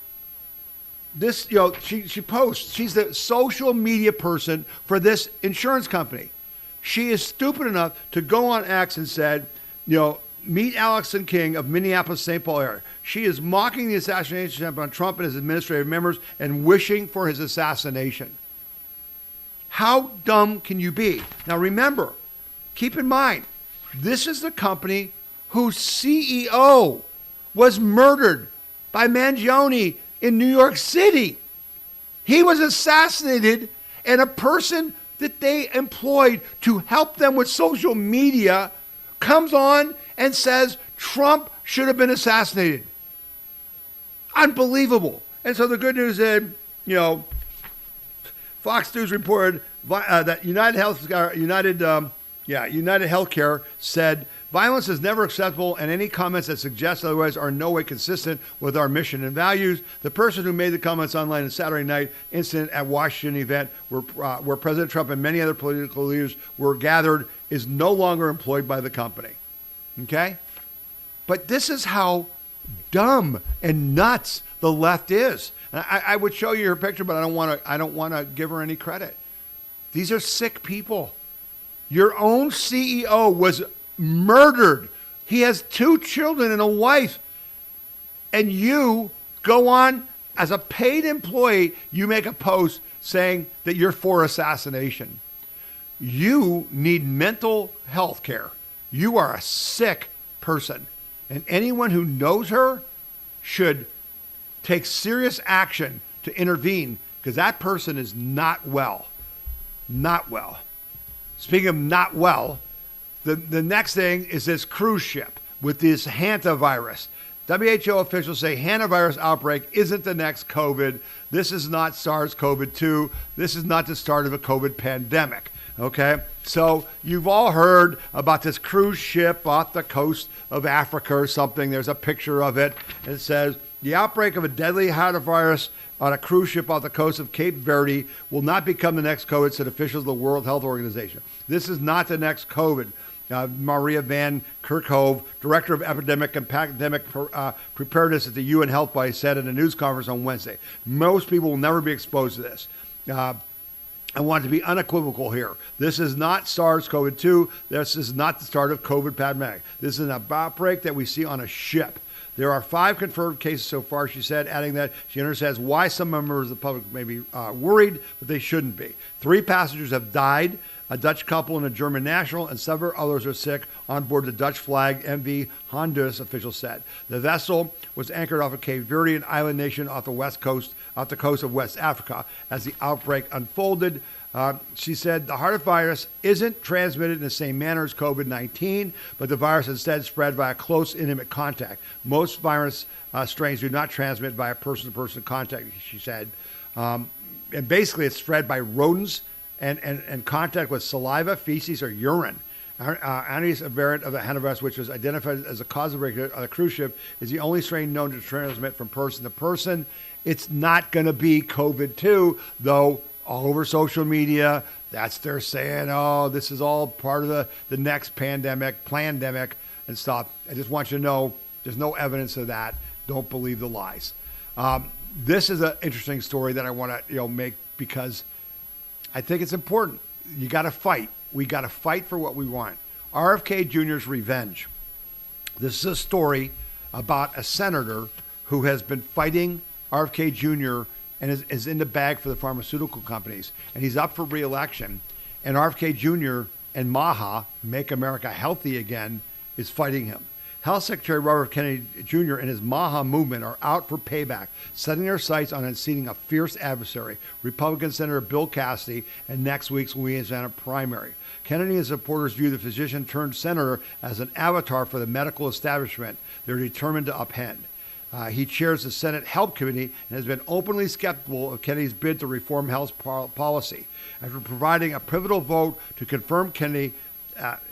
she posts. She's the social media person for this insurance company. She is stupid enough to go on X and said, meet Alexon King of Minneapolis, St. Paul area. She is mocking the assassination attempt on Trump and his administrative members and wishing for his assassination. How dumb can you be? Now remember, keep in mind, this is the company whose CEO was murdered by Mangione in New York City. He was assassinated, and a person that they employed to help them with social media comes on and says Trump should have been assassinated. Unbelievable. And so the good news is, Fox News reported that United Healthcare said violence is never acceptable, and any comments that suggest otherwise are in no way consistent with our mission and values. The person who made the comments online on Saturday night incident at Washington event where President Trump and many other political leaders were gathered is no longer employed by the company. Okay? But this is how dumb and nuts the left is. And I would show you her picture, but I don't want to give her any credit. These are sick people. Your own CEO was murdered. He has 2 children and a wife. And you go on as a paid employee, you make a post saying that you're for assassination. You need mental health care. You are a sick person. And anyone who knows her should take serious action to intervene, because that person is not well. Not well. Speaking of not well, the next thing is this cruise ship with this Hantavirus. WHO officials say Hantavirus outbreak isn't the next COVID. This is not SARS-CoV-2. This is not the start of a COVID pandemic. Okay? So you've all heard about this cruise ship off the coast of Africa or something. There's a picture of it. It says, the outbreak of a deadly hantavirus on a cruise ship off the coast of Cape Verde will not become the next COVID, said officials of the World Health Organization. This is not the next COVID. Maria Van Kerkhove, director of epidemic and pandemic preparedness at the UN Health Body, said at a news conference on Wednesday, most people will never be exposed to this. I want to be unequivocal here. This is not SARS-CoV-2. This is not the start of COVID pandemic. This is an outbreak that we see on a ship. There are 5 confirmed cases so far, she said, adding that she understands why some members of the public may be worried, but they shouldn't be. 3 passengers have died, a Dutch couple and a German national, and several others are sick on board the Dutch flag MV Honduras, officials said. The vessel was anchored off of Cape Verde, an island nation off the coast of West Africa. As the outbreak unfolded, She said the Hantavirus isn't transmitted in the same manner as COVID-19, but the virus instead spread via close, intimate contact. Most virus strains do not transmit via person-to-person contact, she said. And basically, it's spread by rodents and contact with saliva, feces, or urine. Antis, a variant of the Hantavirus, which was identified as a cause of breakthrough on a cruise ship, is the only strain known to transmit from person to person. It's not going to be COVID-2, though. All over social media, they're saying, oh, this is all part of the next plandemic and stuff. I just want you to know there's no evidence of that. Don't believe the lies. This is an interesting story that I want to make because I think it's important. You got to fight. We got to fight for what we want. RFK Jr.'s revenge. This is a story about a senator who has been fighting RFK Jr. and is in the bag for the pharmaceutical companies. And he's up for re-election. And RFK Jr. and MAHA, Make America Healthy Again, is fighting him. Health Secretary Robert Kennedy Jr. and his MAHA movement are out for payback, setting their sights on unseating a fierce adversary, Republican Senator Bill Cassidy, in next week's Louisiana primary. Kennedy and his supporters view the physician-turned-senator as an avatar for the medical establishment they're determined to upend. He chairs the Senate Health Committee and has been openly skeptical of Kennedy's bid to reform health policy. After providing a pivotal vote to confirm Kennedy,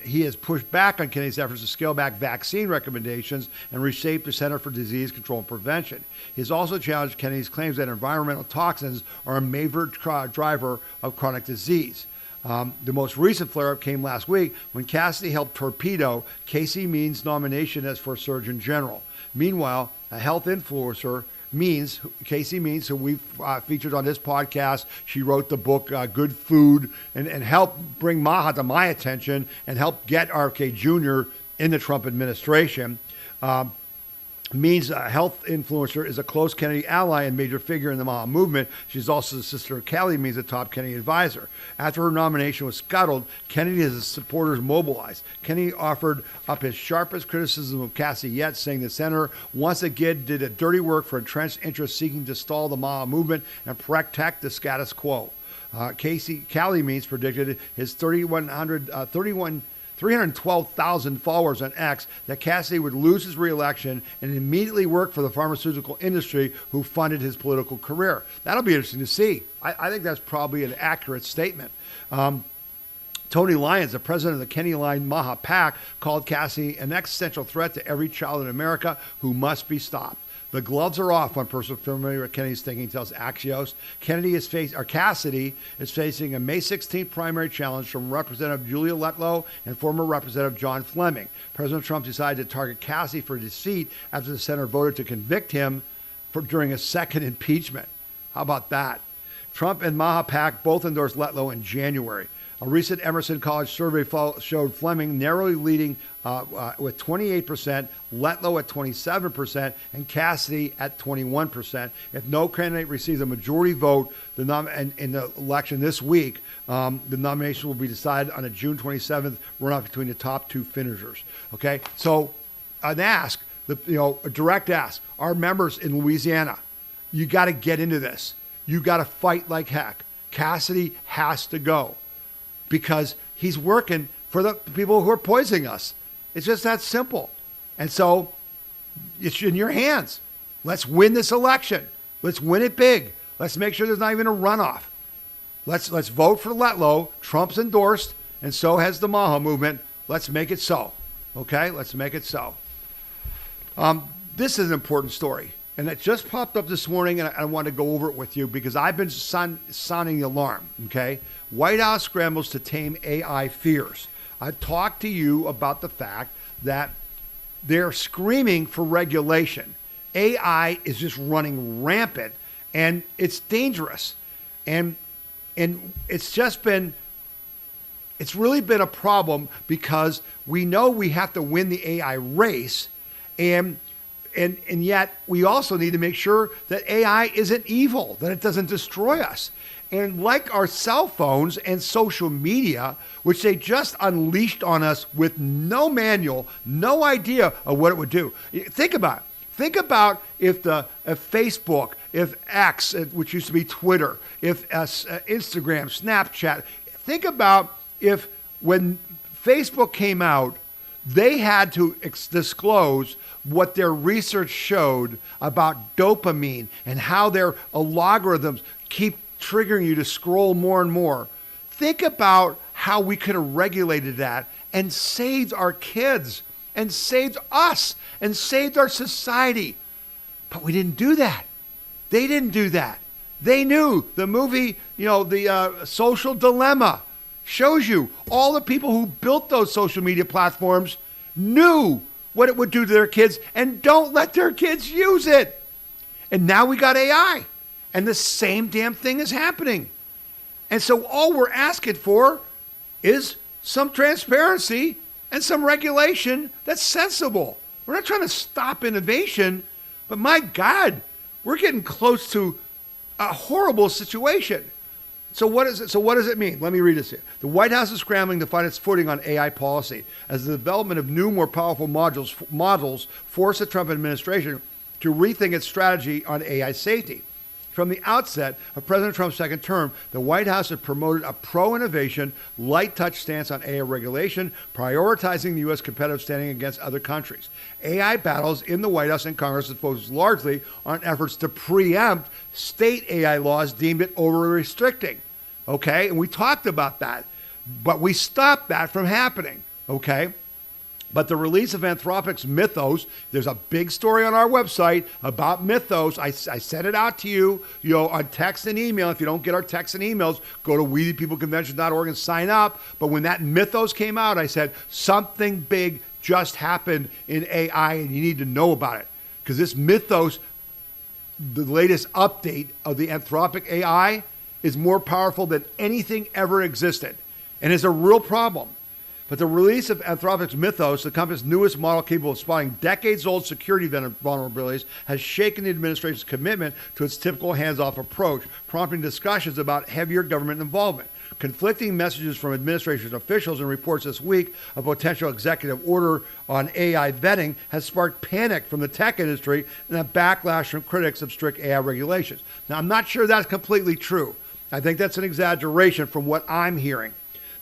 he has pushed back on Kennedy's efforts to scale back vaccine recommendations and reshape the Center for Disease Control and Prevention. He has also challenged Kennedy's claims that environmental toxins are a major driver of chronic disease. The most recent flare-up came last week when Cassidy helped torpedo Casey Means' nomination as for Surgeon General. Meanwhile, a health influencer, Casey Means, who we've featured on this podcast, she wrote the book Good Food and helped bring MAHA to my attention and helped get RFK Jr. in the Trump administration. Means a health influencer is a close Kennedy ally and major figure in the MAHA movement. She's also the sister of Kelly Means, a top Kennedy advisor. After her nomination was scuttled, Kennedy and his supporters mobilized. Kennedy offered up his sharpest criticism of Cassidy yet, saying the senator once again did a dirty work for entrenched interests seeking to stall the MAHA movement and protect the status quo. Callie Means predicted his 312,000 followers on X that Cassidy would lose his re-election and immediately work for the pharmaceutical industry who funded his political career. That'll be interesting to see. I think that's probably an accurate statement. Tony Lyons, the president of the Kennedy Line MAHA PAC, called Cassidy an existential threat to every child in America who must be stopped. The gloves are off, one person familiar with Kennedy's thinking tells Axios. Cassidy is facing a May 16th primary challenge from Representative Julia Letlow and former Representative John Fleming. President Trump decided to target Cassidy for deceit after the Senate voted to convict him during a second impeachment. How about that? Trump and MAHA PAC both endorsed Letlow in January. A recent Emerson College survey showed Fleming narrowly leading with 28%, Letlow at 27%, and Cassidy at 21%. If no candidate receives a majority vote in the election this week, the nomination will be decided on a June 27th runoff between the top two finishers. Okay, so an ask, a direct ask, our members in Louisiana, you got to get into this. You got to fight like heck. Cassidy has to go, because he's working for the people who are poisoning us. It's just that simple. And so it's in your hands. Let's win this election. Let's win it big. Let's make sure there's not even a runoff. Let's vote for Letlow. Trump's endorsed, and so has the MAHA movement. Let's make it so. Okay? Let's make it so. This is an important story. And it just popped up this morning, and I want to go over it with you because I've been sounding the alarm, okay? White House scrambles to tame AI fears. I've talked to you about the fact that they're screaming for regulation. AI is just running rampant, and it's dangerous. And it's really been a problem because we know we have to win the AI race, and yet we also need to make sure that AI isn't evil, that it doesn't destroy us. And like our cell phones and social media, which they just unleashed on us with no manual, no idea of what it would do. Think about it. Think about if Facebook, if X, which used to be Twitter, if Instagram, Snapchat, think about if when Facebook came out, they had to disclose what their research showed about dopamine and how their algorithms keep triggering you to scroll more and more. Think about how we could have regulated that and saved our kids and saved us and saved our society. But we didn't do that. They didn't do that. They knew. The movie, the Social Dilemma shows you all the people who built those social media platforms knew what it would do to their kids and don't let their kids use it. And now we got AI and the same damn thing is happening. And so all we're asking for is some transparency and some regulation that's sensible. We're not trying to stop innovation, but my God, we're getting close to a horrible situation. So what does it mean? Let me read this here. The White House is scrambling to find its footing on AI policy as the development of new, more powerful models force the Trump administration to rethink its strategy on AI safety. From the outset of President Trump's second term, the White House has promoted a pro-innovation, light-touch stance on AI regulation, prioritizing the U.S. competitive standing against other countries. AI battles in the White House and Congress have focused largely on efforts to preempt state AI laws deemed it over-restricting. Okay, and we talked about that, but we stopped that from happening. Okay. But the release of Anthropic's Mythos, there's a big story on our website about Mythos. I sent it out to you, on text and email. If you don't get our texts and emails, go to WeThePeopleConvention.org and sign up. But when that Mythos came out, I said, something big just happened in AI and you need to know about it. Because this Mythos, the latest update of the Anthropic AI, is more powerful than anything ever existed and is a real problem. But the release of Anthropic's Mythos, the company's newest model capable of spotting decades-old security vulnerabilities, has shaken the administration's commitment to its typical hands-off approach, prompting discussions about heavier government involvement. Conflicting messages from administration officials and reports this week of potential executive order on AI vetting has sparked panic from the tech industry and a backlash from critics of strict AI regulations. Now, I'm not sure that's completely true. I think that's an exaggeration from what I'm hearing.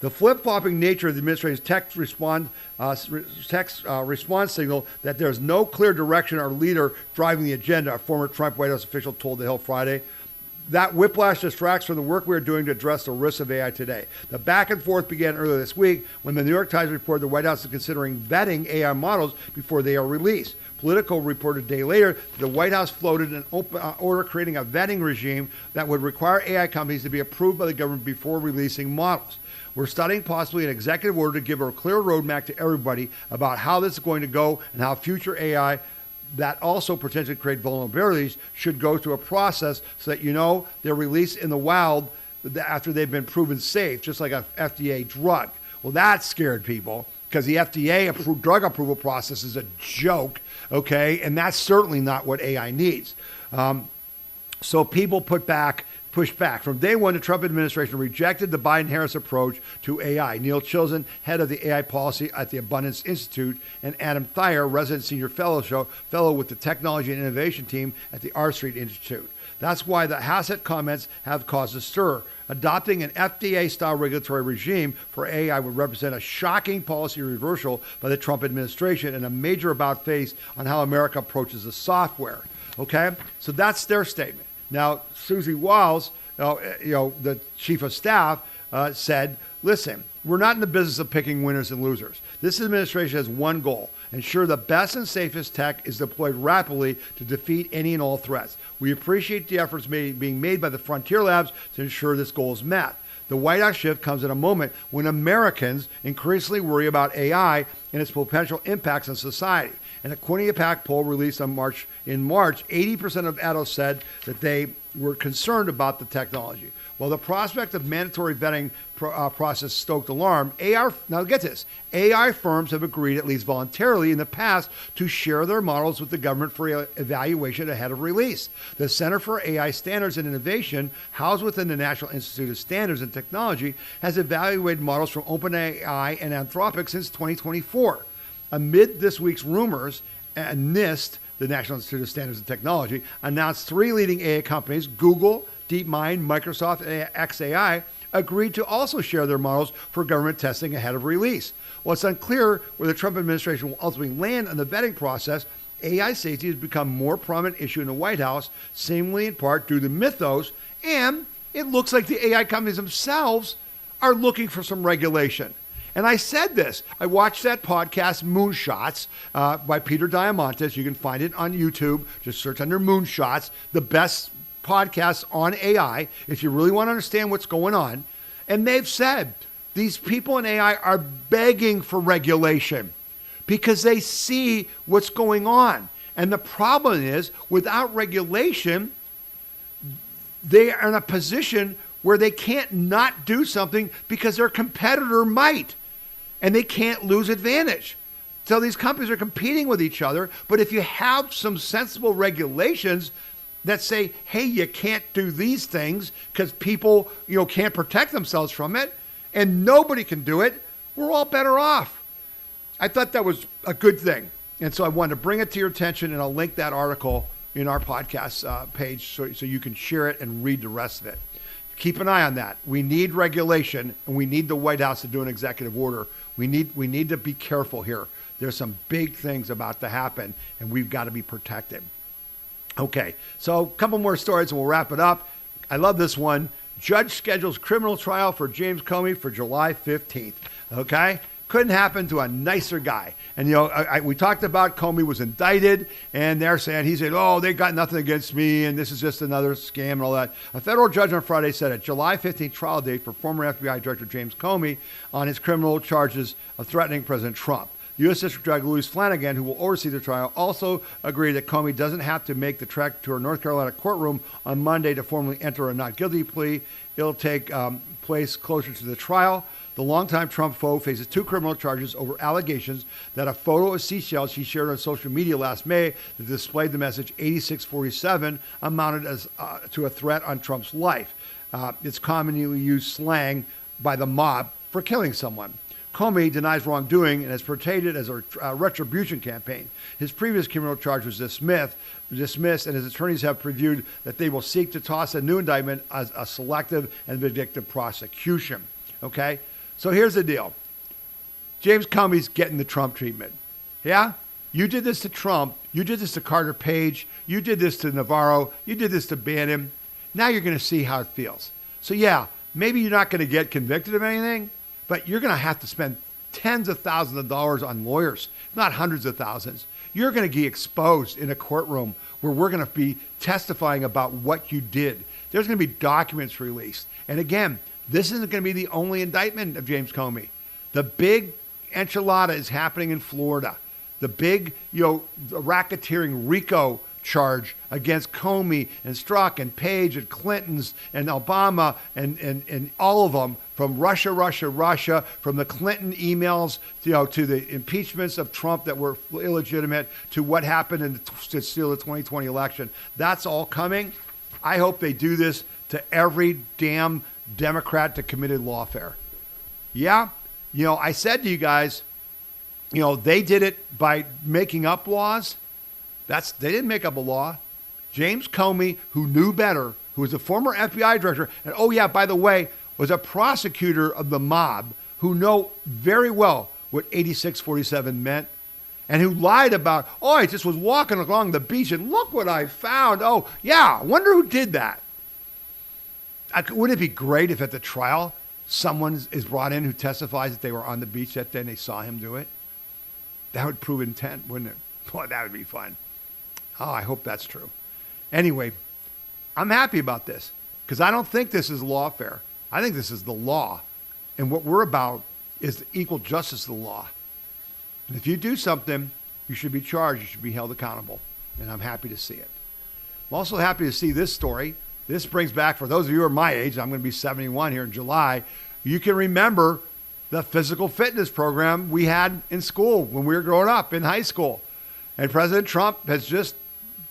The flip-flopping nature of the administration's text response signal that there's no clear direction or leader driving the agenda, a former Trump White House official told The Hill Friday. That whiplash distracts from the work we're doing to address the risks of AI today. The back and forth began earlier this week when the New York Times reported the White House is considering vetting AI models before they are released. Politico reported a day later that the White House floated an open order creating a vetting regime that would require AI companies to be approved by the government before releasing models. We're studying possibly an executive order to give a clear roadmap to everybody about how this is going to go and how future AI that also potentially create vulnerabilities should go through a process so that, they're released in the wild after they've been proven safe, just like a FDA drug. Well, that scared people because the FDA drug approval process is a joke, okay? And that's certainly not what AI needs. So people pushed back. From day one, the Trump administration rejected the Biden-Harris approach to AI. Neil Chilson, head of the AI policy at the Abundance Institute, and Adam Thayer, resident senior fellow with the Technology and Innovation team at the R Street Institute. That's why the Hassett comments have caused a stir. Adopting an FDA-style regulatory regime for AI would represent a shocking policy reversal by the Trump administration and a major about-face on how America approaches the software. Okay? So that's their statement. Now, Susie Wiles, the chief of staff, said, listen, we're not in the business of picking winners and losers. This administration has one goal: ensure the best and safest tech is deployed rapidly to defeat any and all threats. We appreciate the efforts being made by the Frontier Labs to ensure this goal is met. The White House shift comes at a moment when Americans increasingly worry about AI and its potential impacts on society. In a Quinnipiac poll released in March, 80% of adults said that they were concerned about the technology. While the prospect of mandatory vetting process stoked alarm, now get this, AI firms have agreed, at least voluntarily in the past, to share their models with the government for evaluation ahead of release. The Center for AI Standards and Innovation, housed within the National Institute of Standards and Technology, has evaluated models from OpenAI and Anthropic since 2024. Amid this week's rumors, NIST, the National Institute of Standards and Technology, announced 3 leading AI companies, Google, DeepMind, Microsoft, and XAI, agreed to also share their models for government testing ahead of release. While it's unclear where the Trump administration will ultimately land on the vetting process, AI safety has become a more prominent issue in the White House, seemingly in part due to mythos, and it looks like the AI companies themselves are looking for some regulation. And I said this. I watched that podcast, Moonshots, by Peter Diamandis. You can find it on YouTube. Just search under Moonshots, the best podcast on AI, if you really want to understand what's going on. And they've said these people in AI are begging for regulation because they see what's going on. And the problem is, without regulation, they are in a position where they can't not do something because their competitor might. And they can't lose advantage. So these companies are competing with each other. But if you have some sensible regulations that say, hey, you can't do these things because people, can't protect themselves from it, and nobody can do it, we're all better off. I thought that was a good thing. And so I wanted to bring it to your attention, and I'll link that article in our podcast page so you can share it and read the rest of it. Keep an eye on that. We need regulation, and we need the White House to do an executive order. We need to be careful here. There's some big things about to happen, and we've got to be protected. Okay, so a couple more stories, and we'll wrap it up. I love this one. Judge schedules criminal trial for James Comey for July 15th. Okay? Couldn't happen to a nicer guy. And, we talked about Comey was indicted, and they're saying, he said, oh, they got nothing against me, and this is just another scam and all that. A federal judge on Friday set a July 15th trial date for former FBI Director James Comey on his criminal charges of threatening President Trump. The U.S. District Judge Louis Flanagan, who will oversee the trial, also agreed that Comey doesn't have to make the trek to a North Carolina courtroom on Monday to formally enter a not guilty plea. It'll take place closer to the trial. The longtime Trump foe faces 2 criminal charges over allegations that a photo of seashells he shared on social media last May that displayed the message 8647 amounted to a threat on Trump's life. It's commonly used slang by the mob for killing someone. Comey denies wrongdoing and has portrayed it as a retribution campaign. His previous criminal charge was dismissed, and his attorneys have previewed that they will seek to toss a new indictment as a selective and vindictive prosecution. Okay? So here's the deal. James Comey's getting the Trump treatment. Yeah? You did this to Trump. You did this to Carter Page. You did this to Navarro. You did this to Bannon. Now you're going to see how it feels. So yeah, maybe you're not going to get convicted of anything, but you're going to have to spend tens of thousands of dollars on lawyers, not hundreds of thousands. You're going to be exposed in a courtroom where we're going to be testifying about what you did. There's going to be documents released. And again, this isn't going to be the only indictment of James Comey. The big enchilada is happening in Florida. The big, racketeering RICO charge against Comey and Strzok and Page and Clinton's and Obama and all of them, from Russia, from the Clinton emails, to the impeachments of Trump that were illegitimate, to what happened to steal the 2020 election. That's all coming. I hope they do this to every damn Democrat that committed lawfare. Yeah, I said to you guys, they did it by making up laws. They didn't make up a law. James Comey, who knew better, who was a former FBI director, and oh yeah, by the way, was a prosecutor of the mob, who know very well what 8647 meant, and who lied about, I just was walking along the beach and look what I found. Oh yeah, I wonder who did that. Wouldn't it be great if at the trial someone is brought in who testifies that they were on the beach that day and they saw him do it? That would prove intent, wouldn't it? Boy, that would be fun. Oh, I hope that's true. Anyway, I'm happy about this because I don't think this is lawfare. I think this is the law. And what we're about is the equal justice of the law. And if you do something, you should be charged. You should be held accountable. And I'm happy to see it. I'm also happy to see this story. This brings back, for those of you who are my age, I'm going to be 71 here in July, you can remember the physical fitness program we had in school when we were growing up in high school. And President Trump has just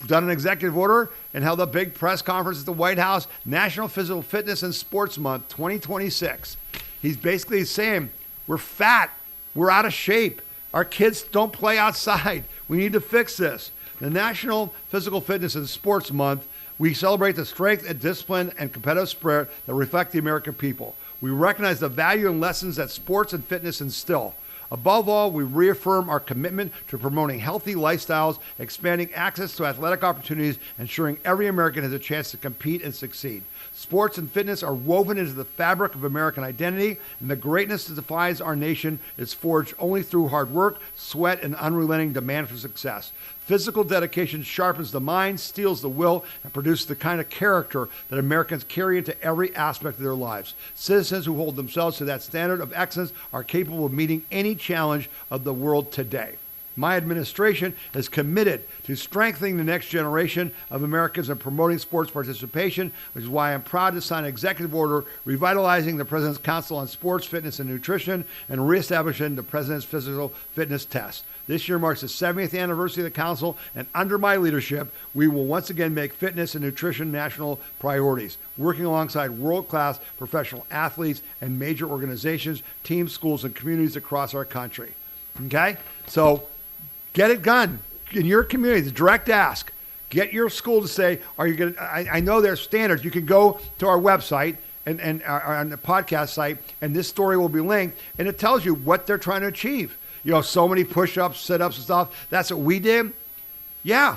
done an executive order and held a big press conference at the White House, National Physical Fitness and Sports Month 2026. He's basically saying, we're fat, we're out of shape, our kids don't play outside, we need to fix this. The National Physical Fitness and Sports Month, we celebrate the strength and discipline and competitive spirit that reflect the American people. We recognize the value and lessons that sports and fitness instill. Above all, we reaffirm our commitment to promoting healthy lifestyles, expanding access to athletic opportunities, ensuring every American has a chance to compete and succeed. Sports and fitness are woven into the fabric of American identity, and the greatness that defines our nation is forged only through hard work, sweat, and unrelenting demand for success. Physical dedication sharpens the mind, steels the will, and produces the kind of character that Americans carry into every aspect of their lives. Citizens who hold themselves to that standard of excellence are capable of meeting any challenge of the world today. My administration is committed to strengthening the next generation of Americans and promoting sports participation, which is why I'm proud to sign an executive order revitalizing the President's Council on Sports, Fitness, and Nutrition and reestablishing the President's Physical Fitness Test. This year marks the 70th anniversary of the Council, and under my leadership, we will once again make fitness and nutrition national priorities, working alongside world-class professional athletes and major organizations, teams, schools, and communities across our country. Okay? So, get it done in your community. The direct ask. Get your school to say, are you going to, I know there's standards. You can go to our website and on the podcast site, and this story will be linked, and it tells you what they're trying to achieve. You know, so many push-ups, sit-ups and stuff. That's what we did. Yeah,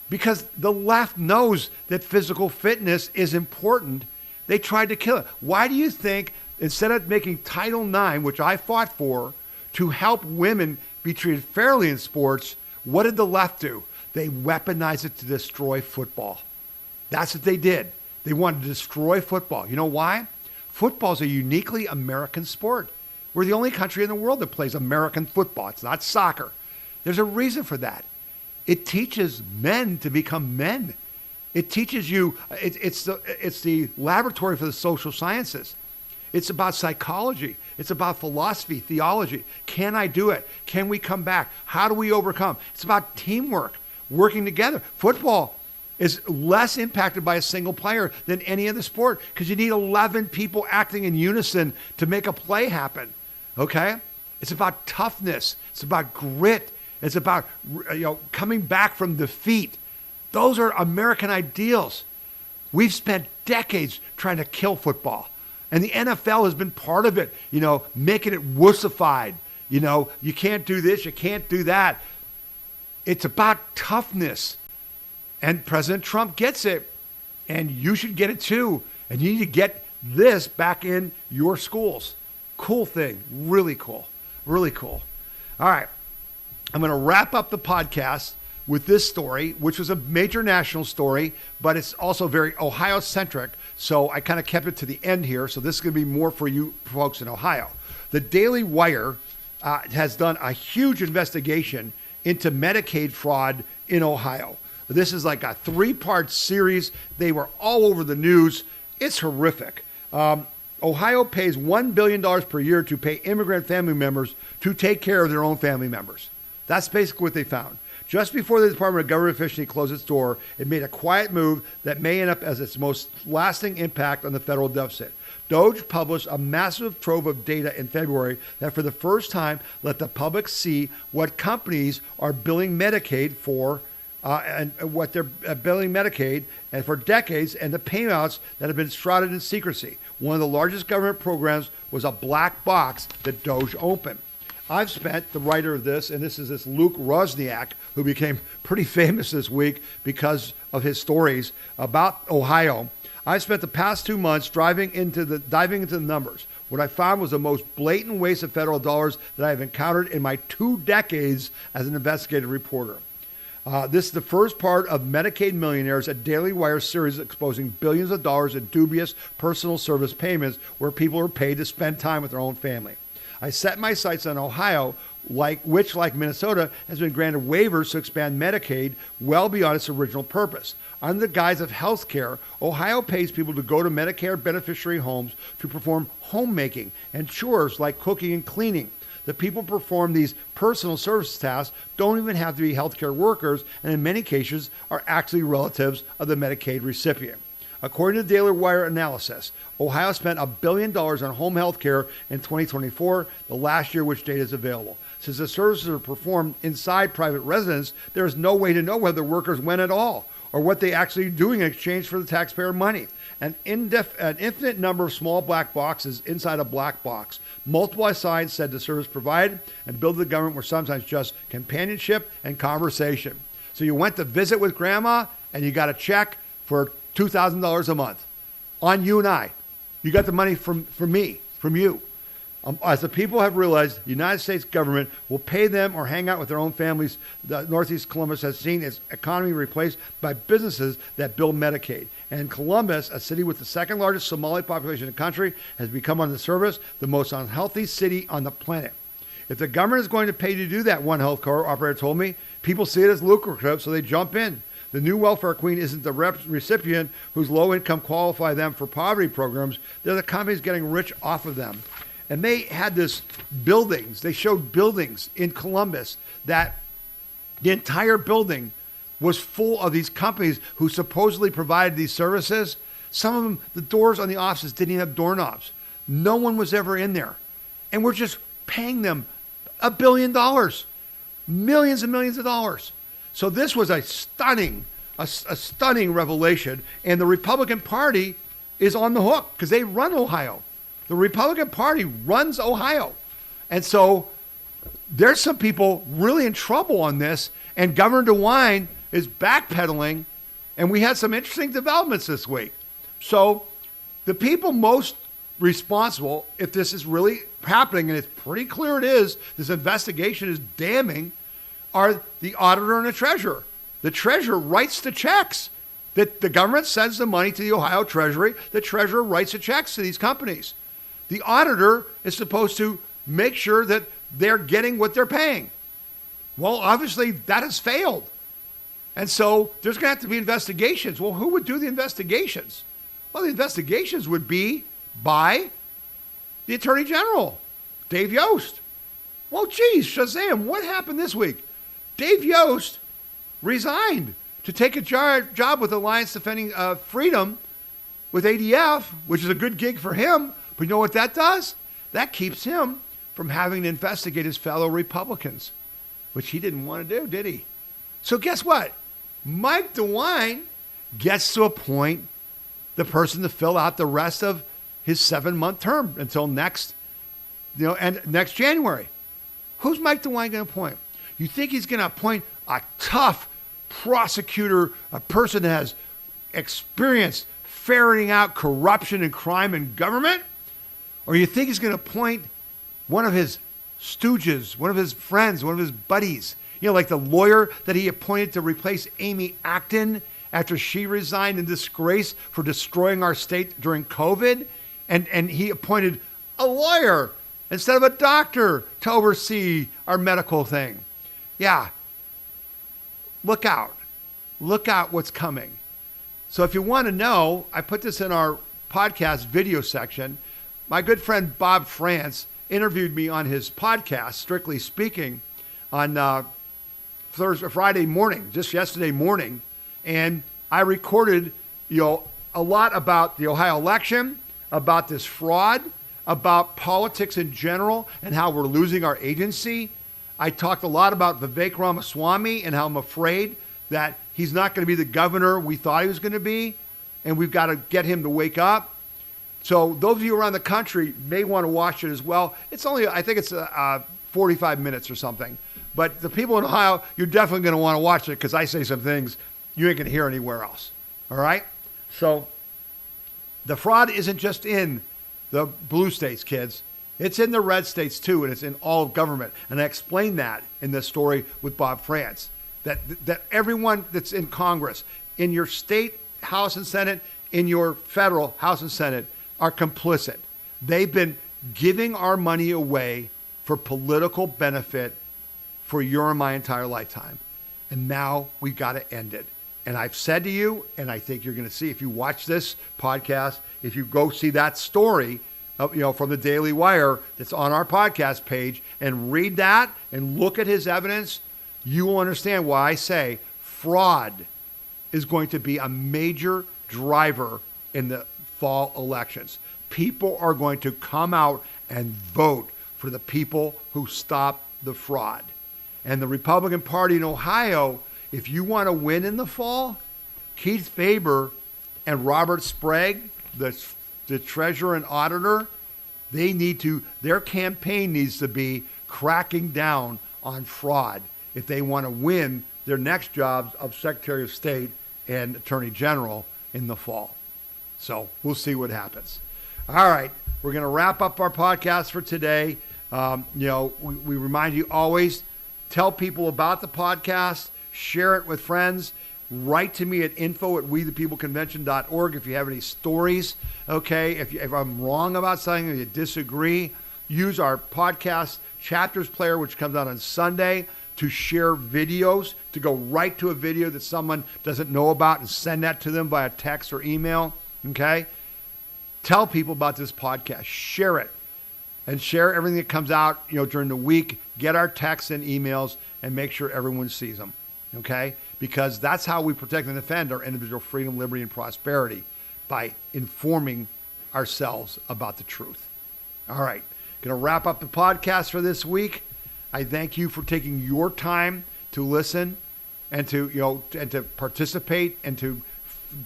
because the left knows that physical fitness is important. They tried to kill it. Why do you think, instead of making Title IX, which I fought for, to help women be treated fairly in sports, what did the left do? They weaponized it to destroy football. That's what they did. They wanted to destroy football. You know why? Football is a uniquely American sport. We're the only country in the world that plays American football. It's not soccer. There's a reason for that. It teaches men to become men. It teaches you, it's the laboratory for the social sciences. It's about psychology. It's about philosophy, theology. Can I do it? Can we come back? How do we overcome? It's about teamwork, working together. Football is less impacted by a single player than any other sport because you need 11 people acting in unison to make a play happen. Okay? It's about toughness. It's about grit. It's about coming back from defeat. Those are American ideals. We've spent decades trying to kill football. And the NFL has been part of it, making it wussified. You can't do this, you can't do that. It's about toughness. And President Trump gets it. And you should get it too. And you need to get this back in your schools. Cool thing. Really cool. Really cool. All right. I'm going to wrap up the podcast with this story, which was a major national story, but it's also very Ohio-centric. So I kind of kept it to the end here. So this is going to be more for you folks in Ohio. The DailyWire has done a huge investigation into Medicaid fraud in Ohio. This is like a 3-part series. They were all over the news. It's horrific. Ohio pays $1 billion per year to pay immigrant family members to take care of their own family members. That's basically what they found. Just before the Department of Government Efficiency closed its door, it made a quiet move that may end up as its most lasting impact on the federal deficit. DOJ published a massive trove of data in February that for the first time let the public see what companies are billing Medicaid for and what they're billing Medicaid and for decades, and the payouts that have been shrouded in secrecy. One of the largest government programs was a black box that DOJ opened. I've spent, the writer of this, and this is this Luke Rosniak, who became pretty famous this week because of his stories about Ohio. I spent the past 2 months diving into the numbers. What I found was the most blatant waste of federal dollars that I have encountered in my 2 decades as an investigative reporter. This is the first part of Medicaid Millionaires, a DailyWire series exposing billions of dollars in dubious personal service payments where people are paid to spend time with their own family. I set my sights on Ohio, which, like Minnesota, has been granted waivers to expand Medicaid well beyond its original purpose. Under the guise of health care, Ohio pays people to go to Medicare beneficiary homes to perform homemaking and chores like cooking and cleaning. The people who perform these personal service tasks don't even have to be healthcare workers, and in many cases are actually relatives of the Medicaid recipient. According to DailyWire analysis, Ohio spent $1 billion on home health care in 2024, the last year which data is available. Since the services are performed inside private residence, there is no way to know whether workers went at all or what they actually are doing in exchange for the taxpayer money. An infinite number of small black boxes inside a black box. Multiple signs said the service provided and billed to the government were sometimes just companionship and conversation. So you went to visit with grandma and you got a check for $2,000 a month on you and I. You got the money from me, from you. As the people have realized, the United States government will pay them or hang out with their own families. The Northeast Columbus has seen its economy replaced by businesses that build Medicaid. And Columbus, a city with the second largest Somali population in the country, has become under the service the most unhealthy city on the planet. If the government is going to pay to do that, one health care operator told me, people see it as lucrative, so they jump in. The new welfare queen isn't the recipient whose low income qualify them for poverty programs. They're the companies getting rich off of them. And they had this buildings, they showed buildings in Columbus that the entire building was full of these companies who supposedly provided these services. Some of them, the doors on the offices didn't even have doorknobs. No one was ever in there. And we're just paying them $1 billion, millions and millions of dollars. So this was a stunning revelation. And the Republican Party is on the hook because they run Ohio. The Republican Party runs Ohio. And so there's some people really in trouble on this. And Governor DeWine is backpedaling. And we had some interesting developments this week. So the people most responsible, if this is really happening, and it's pretty clear it is, this investigation is damning, are the auditor and the treasurer. The treasurer writes the checks. That the government sends the money to the Ohio Treasury. The treasurer writes the checks to these companies. The auditor is supposed to make sure that they're getting what they're paying. Well, obviously, that has failed. And so there's going to have to be investigations. Well, who would do the investigations? Well, the investigations would be by the Attorney General, Dave Yost. Well, geez, Shazam, what happened this week? Dave Yost resigned to take a job with Alliance Defending Freedom with ADF, which is a good gig for him. But you know what that does? That keeps him from having to investigate his fellow Republicans, which he didn't want to do, did he? So guess what? Mike DeWine gets to appoint the person to fill out the rest of his 7-month term until next January. Who's Mike DeWine going to appoint? You think he's going to appoint a tough prosecutor, a person that has experience ferreting out corruption and crime in government? Or you think he's going to appoint one of his stooges, one of his friends, one of his buddies? You know, like the lawyer that he appointed to replace Amy Acton after she resigned in disgrace for destroying our state during COVID. And he appointed a lawyer instead of a doctor to oversee our medical thing. Yeah. Look out. Look out what's coming. So if you want to know, I put this in our podcast video section. My good friend Bob France interviewed me on his podcast, Strictly Speaking, on Friday morning, just yesterday morning. And I recorded, a lot about the Ohio election, about this fraud, about politics in general, and how we're losing our agency. I talked a lot about Vivek Ramaswamy and how I'm afraid that he's not going to be the governor we thought he was going to be, and we've got to get him to wake up. So those of you around the country may want to watch it as well. It's only, I think it's 45 minutes or something. But the people in Ohio, you're definitely going to want to watch it because I say some things you ain't going to hear anywhere else. All right? So the fraud isn't just in the blue states, kids. It's in the red states too, and it's in all of government. And I explained that in this story with Bob France, that everyone that's in Congress, in your state House and Senate, in your federal House and Senate, are complicit. They've been giving our money away for political benefit for your and my entire lifetime. And now we've got to end it. And I've said to you, and I think you're going to see, if you watch this podcast, if you go see that story, from the Daily Wire that's on our podcast page and read that and look at his evidence, you will understand why I say fraud is going to be a major driver in the fall elections. People are going to come out and vote for the people who stop the fraud. And the Republican Party in Ohio, if you want to win in the fall, Keith Faber and Robert Sprague, the treasurer and auditor, their campaign needs to be cracking down on fraud if they want to win their next jobs of Secretary of State and Attorney General in the fall. So we'll see what happens. All right, we're going to wrap up our podcast for today. We remind you always, tell people about the podcast, share it with friends. Write to me at info@wethepeopleconvention.org if you have any stories. Okay, if I'm wrong about something or you disagree, use our podcast chapters player, which comes out on Sunday, to share videos, to go right to a video that someone doesn't know about and send that to them via text or email. Okay, tell people about this podcast. Share it, and share everything that comes out during the week. Get our texts and emails, and make sure everyone sees them. Okay, because that's how we protect and defend our individual freedom, liberty, and prosperity, by informing ourselves about the truth. All right, going to wrap up the podcast for this week. I thank you for taking your time to listen and to participate and to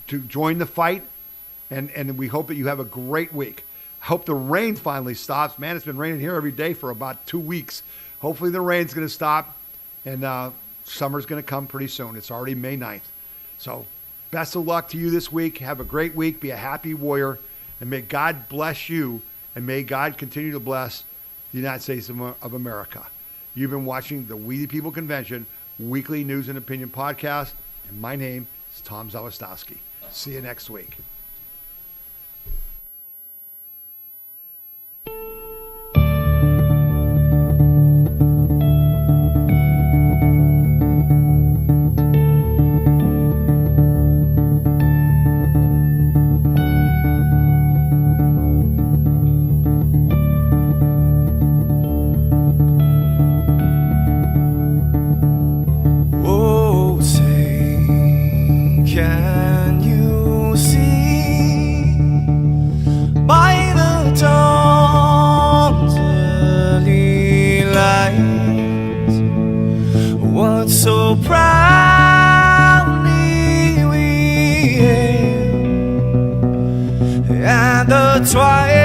join the fight. And we hope that you have a great week. I hope the rain finally stops. Man, it's been raining here every day for about 2 weeks. Hopefully the rain's going to stop, and summer's going to come pretty soon. It's already May 9th. So best of luck to you this week. Have a great week. Be a happy warrior. And may God bless you, and may God continue to bless the United States of America. You've been watching the We the People Convention weekly news and opinion podcast, and my name is Tom Zawistowski. See you next week. So proudly we hailed at the twilight